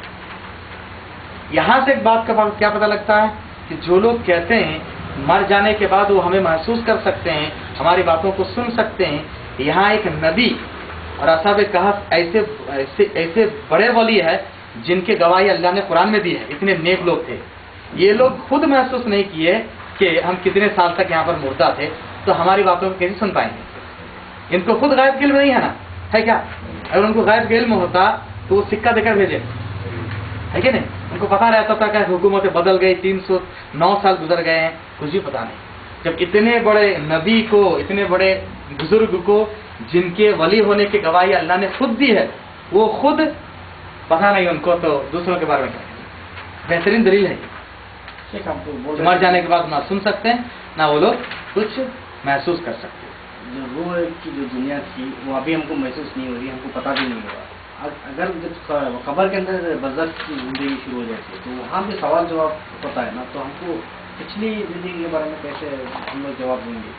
यहाँ से एक बात का क्या पता लगता है कि जो लोग कहते हैं मर जाने के बाद वो हमें महसूस कर सकते हैं, हमारी बातों को सुन सकते हैं, यहाँ एक नबी और असहाबे कहफ ऐसे ऐसे ऐसे बड़े वली है जिनके गवाही अल्लाह ने कुरान में दी है, इतने नेक लोग थे। ये लोग खुद महसूस नहीं किए कि हम कितने साल तक यहाँ पर मुर्दा थे, तो हमारी बातों को कैसे सुन पाएंगे। इनको खुद गायब इल्म नहीं है ना, है क्या? अगर उनको गायब इल्म होता तो वो सिक्का देकर भेजे, है कि नहीं? उनको पता रहता था कि हुकूमतें बदल गई, 309 साल गुजर गए हैं, कुछ भी पता नहीं। जब इतने बड़े नबी को, इतने बड़े बुजुर्ग को, जिनके वली होने की गवाही अल्लाह ने खुद दी है, वो खुद पता नहीं उनको, तो दूसरों के बारे में क्या? बेहतरीन दलील है।
शेख आप तो बोल
मर जाने के बाद ना सुन सकते हैं ना वो लोग कुछ महसूस कर सकते हैं।
जो रूह की जो दुनिया थी वो अभी हमको महसूस नहीं हो रही, हमको पता भी नहीं हुआ। अगर जब कब्र के अंदर बरज़ख की जिंदगी शुरू हो जाती है तो वहाँ भी सवाल जवाब होता है ना, तो हमको पिछली जिंदगी के बारे में कैसे हम लोग जवाब देंगे?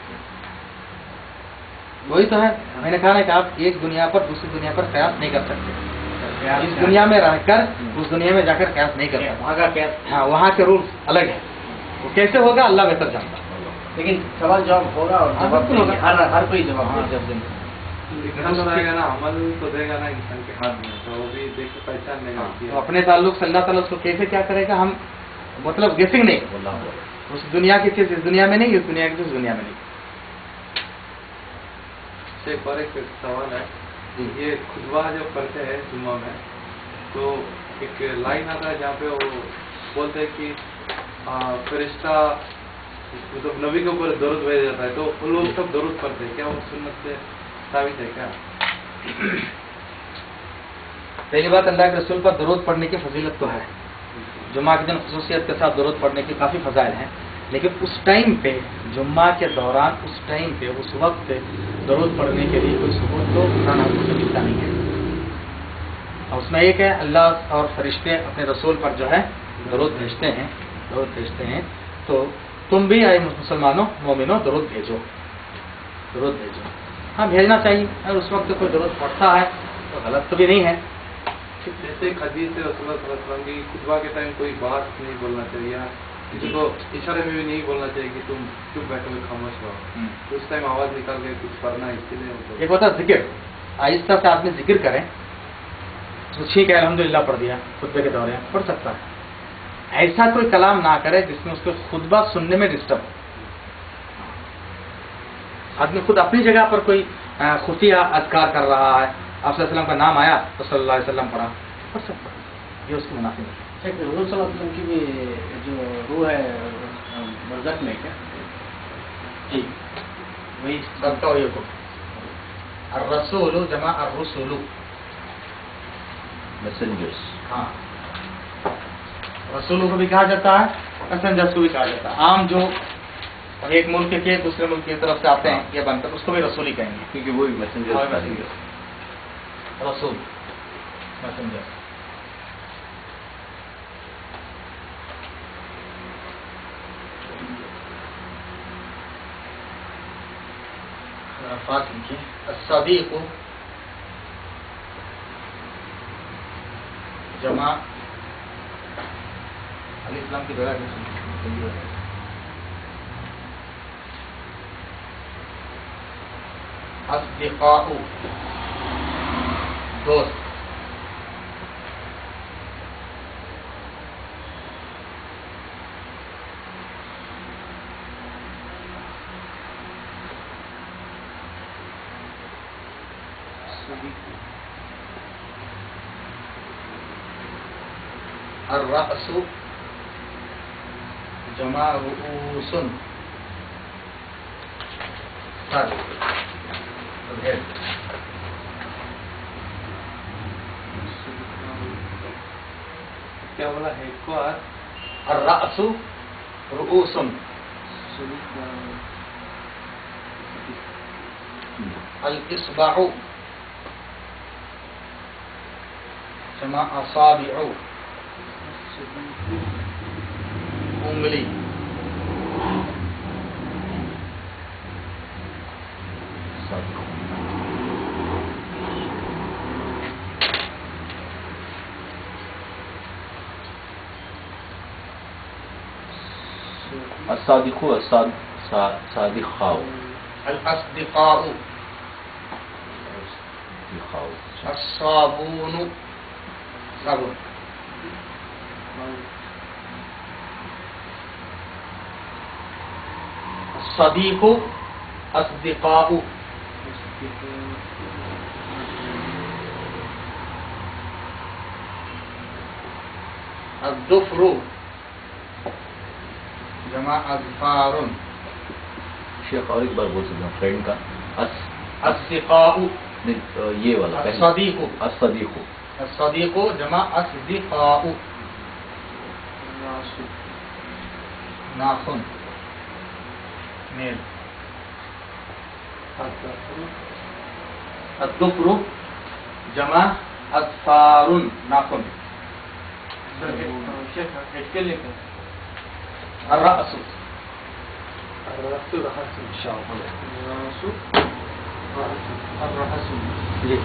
वही तो है, मैंने कहा ना कि आप एक दुनिया पर दूसरी दुनिया पर कयास नहीं कर सकते। इस दुनिया में रहकर उस दुनिया में जाकर कयास नहीं कर सकते।
वहाँ का क्या,
हाँ, वहाँ के रूल्स अलग है, वो कैसे होगा अल्लाह बेहतर जानता है।
लेकिन सवाल जवाब होगा और
हाँ,
जवाब
बिल्कुल होगा।
देंगे, हर कोई जवाब
हाँ,
देगा।
जब दिन
लिखना तो रहेगा ना, अमल तो देगा ना इंसान के हाथ में, तो वो भी देख के पहचान लेगा कि
तो अपने ताल्लुक से अल्लाह ताला उसको कैसे क्या करेगा, हम मतलब गेसिंग नहीं। उस दुनिया की चीज इस दुनिया में नहीं, इस दुनिया की चीज उस दुनिया में नहीं।
शेख और एक सवाल है, ये खुतबा जब पढ़ते हैं जुम्मा में तो एक लाइन आता है जहाँ पे वो बोलते हैं कि फरिश्ता मतलब नबी के ऊपर दरूद भेजा जाता है, तो वो लोग सब दरूद पढ़ते हैं, क्या वो सुन्नत से साबित है क्या?
पहली बात, अल्लाह के रसूल पर दरूद पढ़ने की फजीलत तो है, जुम्मा के दिन खुसूसियत के साथ दरूद पढ़ने की काफ़ी फजाइल हैं, लेकिन उस टाइम पे जुम्मा के दौरान उस टाइम पे उस वक्त दरूद पढ़ने के लिए कोई सबूत तो कुरान से मिलता नहीं है। और उसमें एक है अल्लाह और फरिश्ते अपने रसूल पर जो है दरूद भेजते हैं, तो तुम भी आए मुसलमानों मोमिनों दरूद भेजो। हाँ, भेजना चाहिए। अगर उस वक्त कोई दरूद पढ़ता है तो गलत तो भी नहीं है।
जैसे एक हदीस है रसूलुल्लाह सल्लल्लाहु अलैहि वसल्लम की खुतबा के टाइम कोई बात नहीं बोलना चाहिए, या किसी को इशारे में भी नहीं बोलना चाहिए कि तुम चुप बैठो खामोश रहो, तो उस टाइम आवाज निकाल के कुछ पढ़ना है, इसलिए
एक होता है जिक्र, आहिस्ता से आदमी जिक्र करें, तो ठीक है अल्हम्दुलिल्लाह पढ़ दिया, खुतबे के दौरान पढ़ सकता है। ऐसा कोई कलाम ना करे जिसमें उसको खुतबा सुनने में डिस्टर्ब। आदमी खुद अपनी जगह पर कोई खुफिया अज़कार कर रहा है, आप सल्लल्लाहु अलैहि वसल्लम का नाम आया तो सल्लल्लाहु अलैहि वसल्लम पढ़ा, पढ़ सकता है, ये उसकी मुनाफिक है।
शेख हुज़ूर सल्लल्लाहु अलैहि वसल्लम की भी जो रूह है बरज़ख में क्या
जी
वही
सबका वही हुक्म, अर्रसूलु जमा अर्रुसुलु,
मैसेंजर्स।
हाँ, रसूलों को भी कहा जाता है, मैसेंजर्स को भी कहा जाता है। आम जो एक मुल्क के दूसरे मुल्क की तरफ से आते हैं ये बनकर, उसको भी रसूल ही कहेंगे,
क्योंकि वही मैसेंजर्स।
रसूल मैसेंजर। लिखिए अस्सदीक़ जमा अल-इस्लाम की जगह अस्दिक़ाउ दोस्त, الرأس جمع رؤوس سر head.
क्या बोला है को
الرأس رؤوس الإصبع جمع أصابع انگلی
الصادق صادقاء
الأصدقاء
صادقاء
الصابون صابون الصديق أصدقاء الظفر جمع أظفار
شیخ اور ایک بار بول سکتے ہیں فرینڈ کا
الصدقاء
یہ والا
الصديق
الصدیق
الصديق جمع أصدقاء ناخن نیل الظفر جمع أظفار ناخن الرأس جی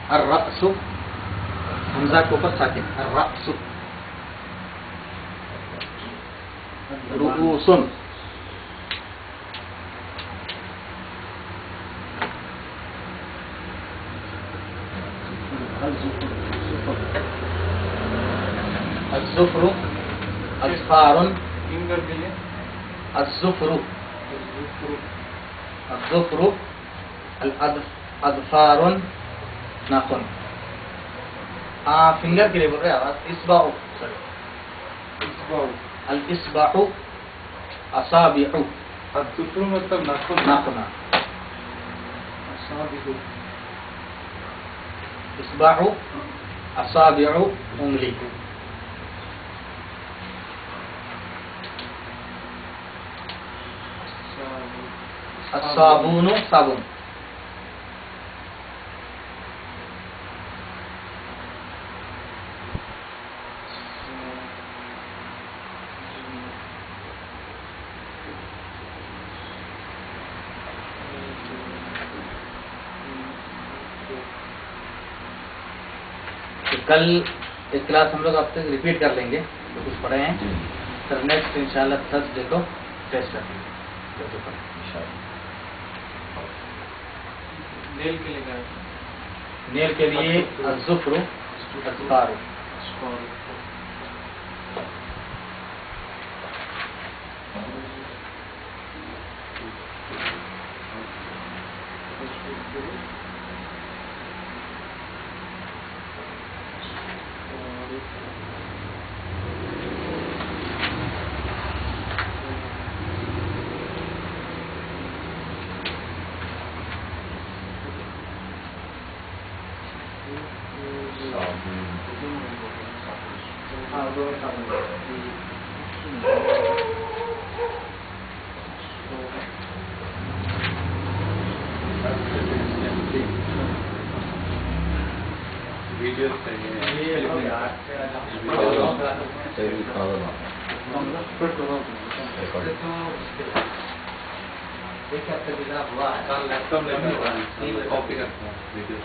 الرأس حمزہ کے اوپر ساکن الرأس رؤوس الظفر أظفار الظفر الظفر الأظفار ناخن فنگر کے لیے بول رہے ہیں اصبع الإصبع أصابع
الظفر مطلب ناخن
ناخن اصبع أصابع انگلی الصابون صابون کل ایک کلاس ہم لوگ اب تک ریپیٹ کر لیں گے جو کچھ پڑھے ہیں پھر نیکسٹ انشاءاللہ تھرسڈے کو ٹیسٹ کریں گے نیل کے لیے الظفر اظفار
ویڈیوز کاپی کرتا ہوں ویڈیوز